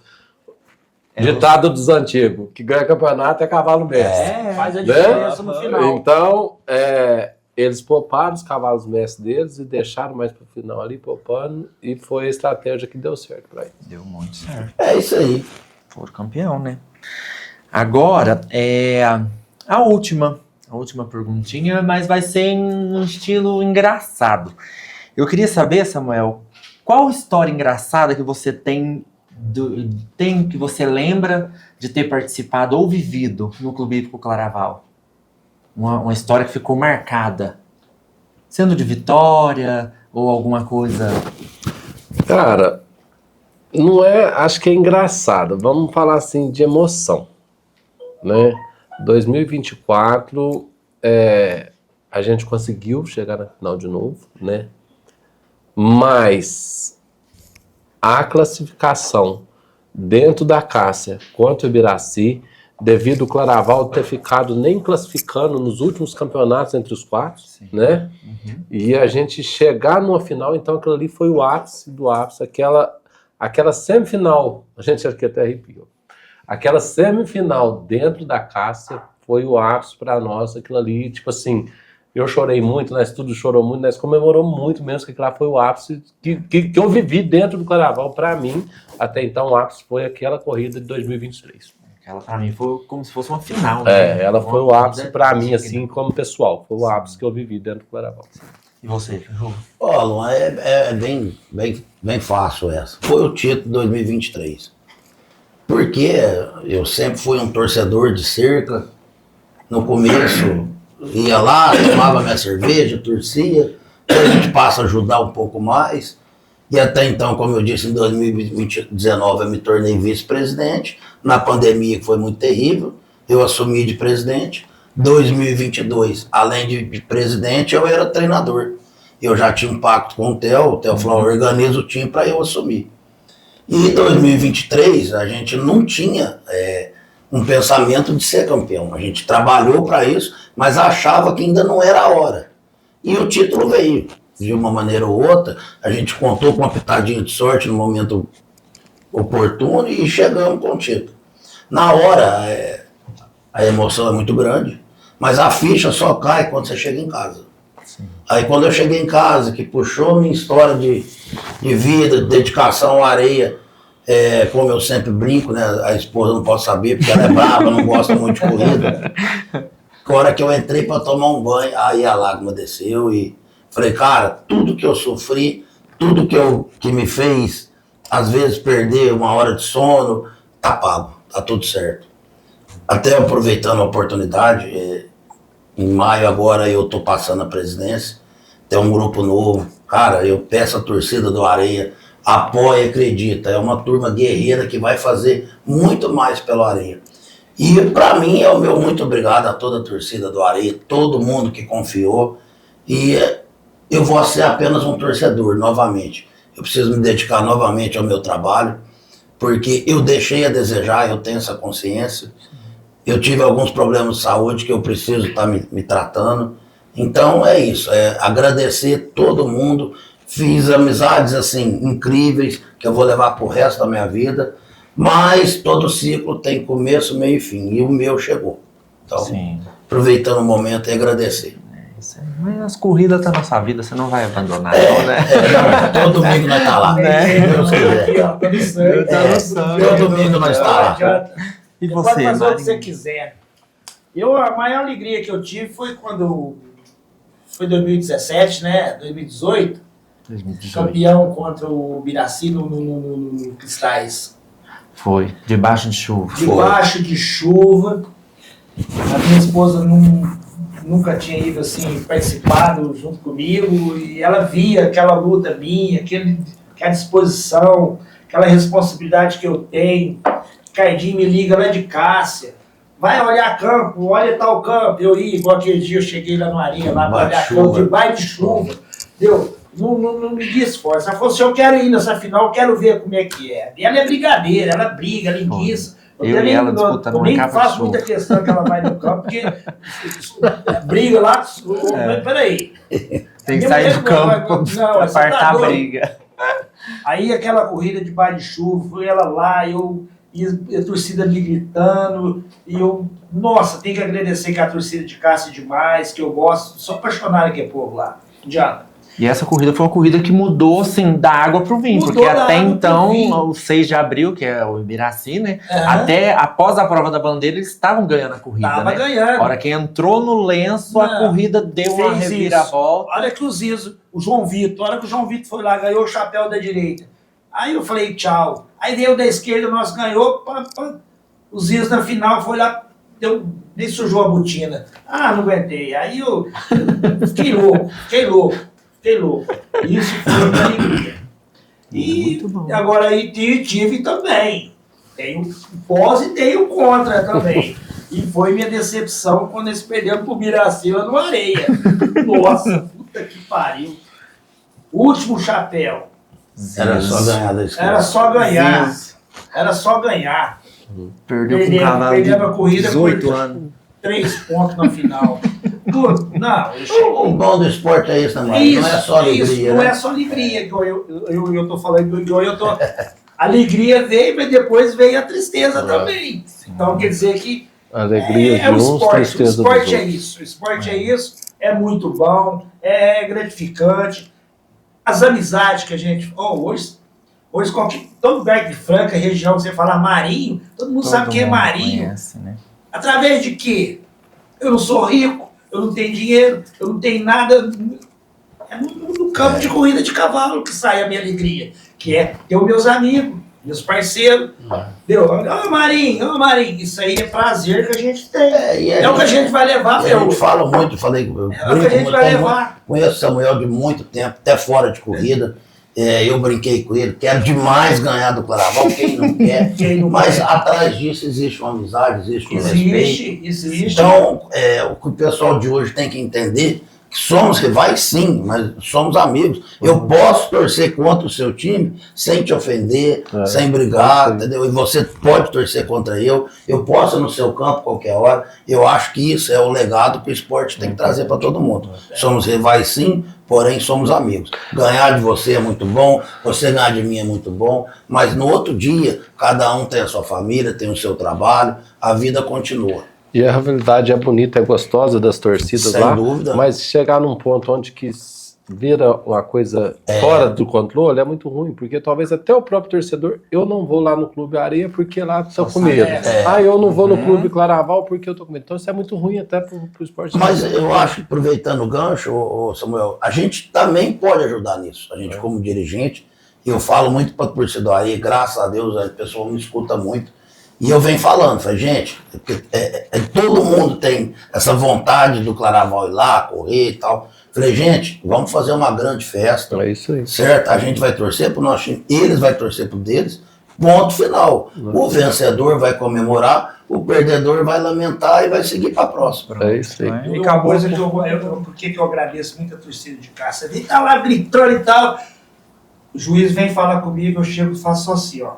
Ditado dos antigos, que ganha campeonato é cavalo mestre. Faz a Né? diferença no final. Então, eles pouparam os cavalos mestres deles e deixaram mais para o final ali, poupando, e foi a estratégia que deu certo para eles. Deu muito certo. É isso aí. Foram campeão, né? Agora, a última perguntinha, mas vai ser em um estilo engraçado. Eu queria saber, Samuel, qual história engraçada que você tem que você lembra de ter participado ou vivido no Clube Hípico Claraval? Uma história que ficou marcada, sendo de vitória ou alguma coisa. Cara, não é, acho que é engraçado. Vamos falar assim de emoção, né? 2024, a gente conseguiu chegar na final de novo, né? Mas a classificação dentro da Cássia contra o Ibiraci, devido ao Claraval ter ficado nem classificando nos últimos campeonatos entre os 4, né? E a gente chegar numa final, então aquilo ali foi o ápice do ápice, aquela semifinal, a gente aqui até arrepiou. Aquela semifinal dentro da Cássia foi o ápice para nós, aquilo ali, tipo assim, eu chorei muito, nós tudo chorou muito, nós comemoramos muito mesmo, que aquilo lá foi o ápice que eu vivi dentro do Claraval. Para mim, até então, o ápice foi aquela corrida de 2023. Aquela pra mim foi como se fosse uma final, né? Ela foi o ápice para mim, assim, como pessoal, foi o ápice que eu vivi dentro do Claraval. E você, Ju? Ó, Luan, é bem fácil essa. Foi o título de 2023. Porque eu sempre fui um torcedor de cerca. No começo, ia lá, tomava minha cerveja, torcia. Depois a gente passa a ajudar um pouco mais. E até então, como eu disse, em 2019 eu me tornei vice-presidente. Na pandemia, que foi muito terrível, eu assumi de presidente. 2022, além de presidente, eu era treinador. Eu já tinha um pacto com o Theo falou, organiza o time para eu assumir. E em 2023, a gente não tinha um pensamento de ser campeão. A gente trabalhou para isso, mas achava que ainda não era a hora. E o título veio. De uma maneira ou outra, a gente contou com uma pitadinha de sorte no momento oportuno e chegamos com o título. Na hora, a emoção é muito grande, mas a ficha só cai quando você chega em casa. Sim. Aí quando eu cheguei em casa, que puxou minha história de vida, de dedicação à areia, como eu sempre brinco, né? A esposa não pode saber porque ela é brava, não gosta muito de corrida. Na hora que eu entrei para tomar um banho, aí a lágrima desceu e falei, cara, tudo que eu sofri, tudo que me fez, às vezes, perder uma hora de sono, tá pago, tá tudo certo. Até aproveitando a oportunidade, em maio agora eu tô passando a presidência, tem um grupo novo, cara, eu peço a torcida do Areia, apoia e acredita, é uma turma guerreira que vai fazer muito mais pelo Areia. E para mim é o meu muito obrigado a toda a torcida do Areia, todo mundo que confiou, e eu vou ser apenas um torcedor novamente. Eu preciso me dedicar novamente ao meu trabalho, porque eu deixei a desejar, eu tenho essa consciência. Eu tive alguns problemas de saúde que eu preciso estar me tratando. Então é isso, agradecer todo mundo. Fiz amizades assim incríveis que eu vou levar pro resto da minha vida. Mas todo ciclo tem começo, meio e fim. E o meu chegou. Então, sim, aproveitando o momento e agradecer. Mas as corridas da nossa vida, você não vai abandonar, não, né? Não, todo domingo nós tá lá. Deus quiser. Todo domingo nós tá lá. E você, pode fazer Mari? o que você quiser. A maior alegria que eu tive foi quando foi 2017, né? 2018. Campeão contra o Ibiraci no Cristais. Foi, debaixo de chuva. Debaixo de chuva. A minha esposa nunca tinha ido assim, participado junto comigo, e ela via aquela luta minha, aquela disposição, aquela responsabilidade que eu tenho. Cardinho me liga lá de Cássia, vai olhar campo, olha tal campo. Eu ia, igual aquele dia eu cheguei lá no Areia, lá para olhar campo, debaixo de chuva. Deu, não me esforço. Ela falou assim, eu quero ir nessa final, eu quero ver como é que é. E ela é brigadeira, ela briga, ela enguiça. Eu e ela disputando eu uma nem capa de faço chuva. muita questão que ela vai no campo, porque briga lá. Mas peraí. Tem que Minha sair mulher do campo não, pra você tá apartar a doido? briga. Aí aquela corrida de bar de chuva, foi ela lá, e a torcida me gritando, e eu, nossa, tenho que agradecer que a torcida de Cássio demais, que eu gosto, sou apaixonado aquele povo lá. Diana. E essa corrida foi uma corrida que mudou, assim, da água pro vinho. Mudou Porque da até água pro então, vinho. o 6 de abril, que é o Ibiraci, né? Aham. Até após a prova da bandeira, eles estavam ganhando a corrida, Tava né? ganhando. A hora que entrou no lenço, a Não, corrida deu uma fez reviravolta. Olha que o Zizo, o João Vitor, a hora que o João Vitor foi lá, ganhou o chapéu da direita. Aí eu falei tchau. Aí veio da esquerda, nós ganhou, o Zizo na final foi lá, nem sujou a botina. Ah, não aguentei. Aí eu fiquei louco. Isso foi minha alegria. E Muito bom. agora aí tive também. Tem o pós e tem o contra também. E foi minha decepção quando eles perderam pro Miracema no Areia. Nossa, puta que pariu. Último chapéu. Era só ganhar da esquerda. Era só ganhar. Perdeu com um cavalo Perdemos a corrida de 18 por anos. 3 pontos na final. Não, eu cheguei. O bom do esporte é isso também, não é só alegria, não né? é só alegria, igual eu tô falando, igual eu tô. A alegria veio, mas depois veio a tristeza também. Então quer dizer que Alegria de o uns, esporte. O tristeza dos esporte é outros. isso. O esporte é isso. É muito bom, é gratificante. As amizades que a gente. Hoje todo lugar de Franca, região, você fala Marinho, todo mundo sabe quem é Marinho. Conhece, né? Através de quê? Eu não sou rico, eu não tenho dinheiro, eu não tenho nada. É no campo de corrida de cavalo que sai a minha alegria, que é ter os meus amigos, meus parceiros. Deu, Marinho, isso aí é prazer que a gente tem. É o que a gente vai levar, A gente fala muito, falei, eu É o que a gente vai levar. conheço o Samuel de muito tempo, até fora de corrida. Eu brinquei com ele, quero demais ganhar do Claraval, quem não quer. Quem não Mas quer? atrás disso existe uma amizade, existe um respeito. Existe. Então, o que o pessoal de hoje tem que entender, que somos rivais sim, mas somos amigos. Eu posso torcer contra o seu time sem te ofender, sem brigar, entendeu? E você pode torcer contra eu posso ir no seu campo qualquer hora. Eu acho que isso é o legado que o esporte tem que trazer para todo mundo. Somos rivais sim, porém somos amigos. Ganhar de você é muito bom, você ganhar de mim é muito bom, mas no outro dia, cada um tem a sua família, tem o seu trabalho, a vida continua. E a rivalidade é bonita, é gostosa das torcidas Sem lá, dúvida. mas chegar num ponto onde que vira uma coisa fora do controle é muito ruim, porque talvez até o próprio torcedor, eu não vou lá no Clube Areia porque lá tô com medo. Eu não vou no Clube Claraval porque eu tô com medo. Então isso é muito ruim até pro esporte. Mas eu acho que, aproveitando o gancho, Samuel, a gente também pode ajudar nisso. A gente, como dirigente, eu falo muito para o torcedor aí, graças a Deus, o pessoal me escuta muito. E eu venho falando, gente, todo mundo tem essa vontade do Claraval ir lá, correr e tal. Falei, gente, vamos fazer uma grande festa. É isso aí. Certo? A gente vai torcer pro nosso time, eles vão torcer pro deles. Ponto final. O vencedor vai comemorar, o perdedor vai lamentar e vai seguir para a próxima. É isso aí. E uma coisa que por que eu agradeço muito a torcida de Cássio? Ele tá lá gritando e tal. O juiz vem falar comigo, eu chego e faço assim, ó.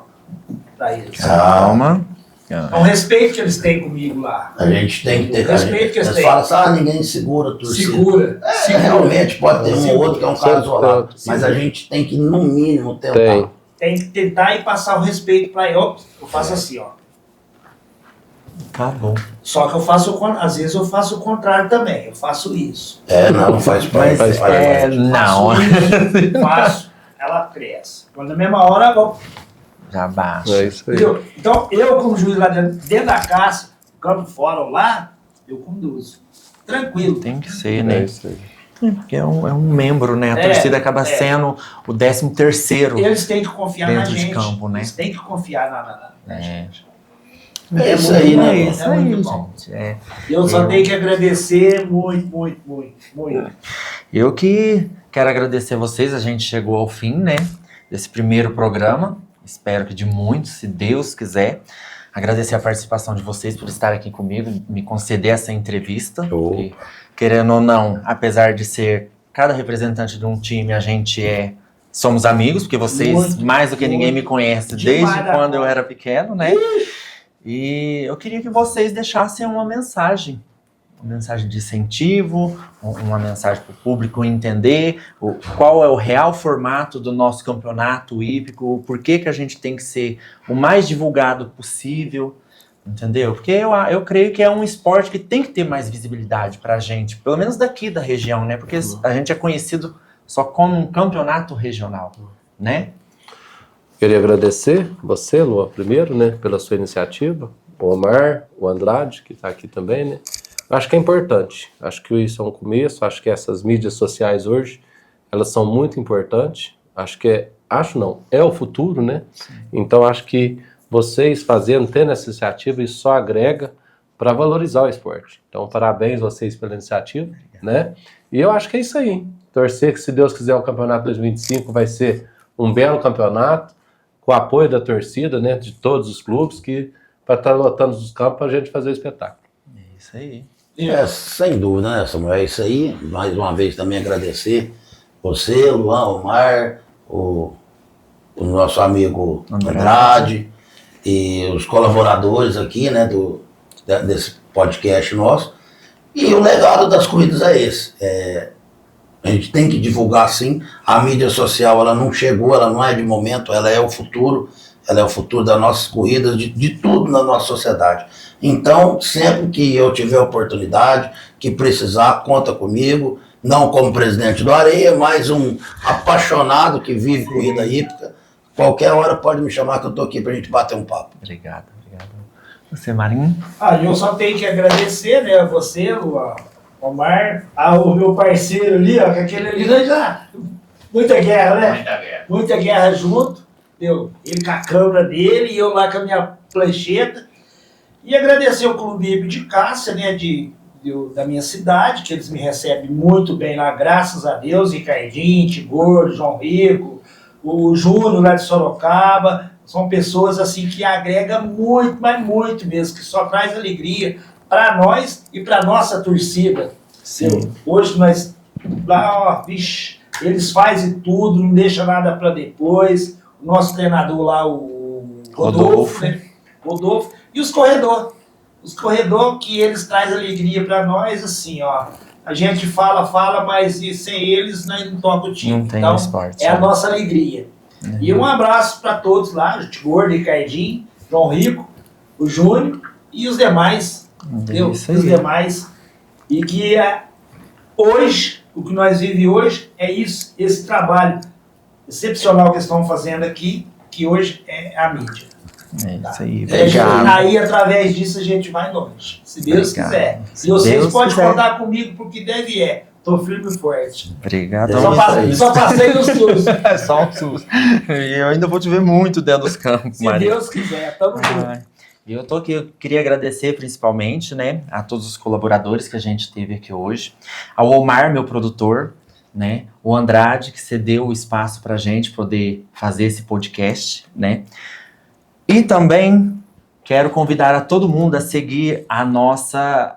Pra eles. Calma. É um respeito que eles têm comigo lá. A gente tem que ter Respeito que eles Eles têm. falam assim, ninguém segura a torcida. Segura. Realmente pode ter um ou outro que é um caso isolado. Segura. Mas a gente tem que, no mínimo, tentar. Tem. Tem que tentar e passar o respeito pra ele. Eu faço assim, ó. Acabou. Só que às vezes eu faço o contrário também. Eu faço isso. Não faz parte. Mas não. Faço, ela cresce. Quando na mesma hora, eu Já baixa. É isso aí. entendeu? Então, eu como juiz lá dentro da casa, campo fora ou lá, eu conduzo. Tranquilo. Tem que ser, É né? isso aí. Porque é um membro, né? A torcida acaba sendo o 13º. Eles têm que confiar na Dentro de gente. campo, né? Eles têm que confiar na gente. É isso aí, muito né? bom, É isso aí, muito bom. gente. É. E eu só tenho que agradecer muito. Eu que quero agradecer vocês. A gente chegou ao fim, né? Desse primeiro programa. Espero que de muitos, se Deus quiser. Agradecer a participação de vocês por estar aqui comigo, me conceder essa entrevista. Porque, querendo ou não, apesar de ser cada representante de um time, a gente somos amigos, porque vocês, Muito, mais do que ninguém, me muito. conhecem Demais desde da quando eu conta. era pequeno, né? E eu queria que vocês deixassem uma mensagem de incentivo, uma mensagem para o público entender qual é o real formato do nosso campeonato hípico, por que a gente tem que ser o mais divulgado possível, entendeu? Porque eu creio que é um esporte que tem que ter mais visibilidade para a gente, pelo menos daqui da região, né? Porque a gente é conhecido só como um campeonato regional, né? Queria agradecer você, Lua, primeiro, né, pela sua iniciativa, o Omar, o Andrade, que está aqui também, né? Acho que é importante, acho que isso é um começo, acho que essas mídias sociais hoje, elas são muito importantes, é o futuro, né? Sim. Então acho que vocês tendo essa iniciativa, isso só agrega para valorizar o esporte. Então parabéns vocês pela iniciativa, né? E eu acho que é isso aí, torcer que se Deus quiser o campeonato 2025 vai ser um belo campeonato, com o apoio da torcida, né, de todos os clubes, que para estar lotando os campos para a gente fazer o espetáculo. É isso aí. Sem dúvida, né, Samuel? É isso aí. Mais uma vez também agradecer você, Luan, Omar, o nosso amigo Andrade e os colaboradores aqui, né, desse podcast nosso. E o legado das corridas é esse. A gente tem que divulgar sim. A mídia social, ela não chegou, ela não é de momento, ela é o futuro das nossas corridas, de tudo na nossa sociedade. Então, sempre que eu tiver oportunidade, que precisar, conta comigo, não como presidente do Areia, mas um apaixonado que vive corrida hípica. Qualquer hora pode me chamar que eu estou aqui para a gente bater um papo. Obrigado. Você, Marinho? Eu só tenho que agradecer, né, a você, Luan, Omar, o meu parceiro ali, ó, que aquele ali já... Muita guerra, né? Muita guerra junto. Ele com a câmera dele e eu lá com a minha plancheta. E agradecer ao Clube Hípico de Cássia, né, da minha cidade, que eles me recebem muito bem lá, graças a Deus. Ricardinho, Tigor, João Rico, o Júnior lá de Sorocaba. São pessoas assim que agregam muito, mas muito mesmo, que só traz alegria para nós e para nossa torcida. Sim. Hoje nós, lá, eles fazem tudo, não deixam nada para depois. O nosso treinador lá, o Rodolfo, né? Rodolfo. E os corredores. Os corredores que eles trazem alegria para nós, assim, ó. A gente fala, mas sem eles nós não toca o time. Não tem então, esporte. É a nossa alegria. Uhum. E um abraço para todos lá, o Tigor, Ricardinho, João Rico, o Júnior e os demais. Os demais. E que hoje, o que nós vivemos hoje é isso, esse trabalho excepcional que estão fazendo aqui, que hoje é a mídia. É isso aí, obrigado. Aí, através disso, a gente vai longe, se Deus quiser. E vocês podem contar comigo porque deve Tô firme e forte. Obrigado. Só passei no SUS. Só um SUS. E eu ainda vou te ver muito dentro dos campos, se Maria. Deus quiser, tamo junto. Eu tô aqui, eu queria agradecer principalmente, né, a todos os colaboradores que a gente teve aqui hoje, ao Omar, meu produtor, né, o Andrade, que cedeu o espaço pra gente poder fazer esse podcast, né, e também quero convidar a todo mundo a seguir a nossa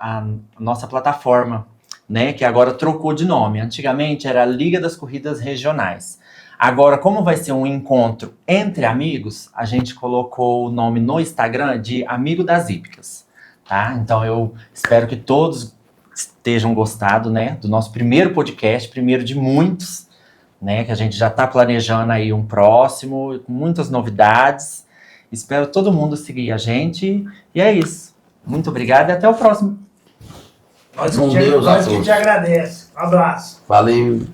plataforma, né, que agora trocou de nome. Antigamente era a Liga das Corridas Regionais. Agora, como vai ser um encontro entre amigos, a gente colocou o nome no Instagram de Amigo das Hípicas, tá? Então eu espero que todos estejam gostado, né, do nosso primeiro podcast, primeiro de muitos, né, que a gente já está planejando aí um próximo, com muitas novidades. Espero todo mundo seguir a gente e é isso. Muito obrigado e até o próximo. Nós que te agradece. Um abraço. Valeu.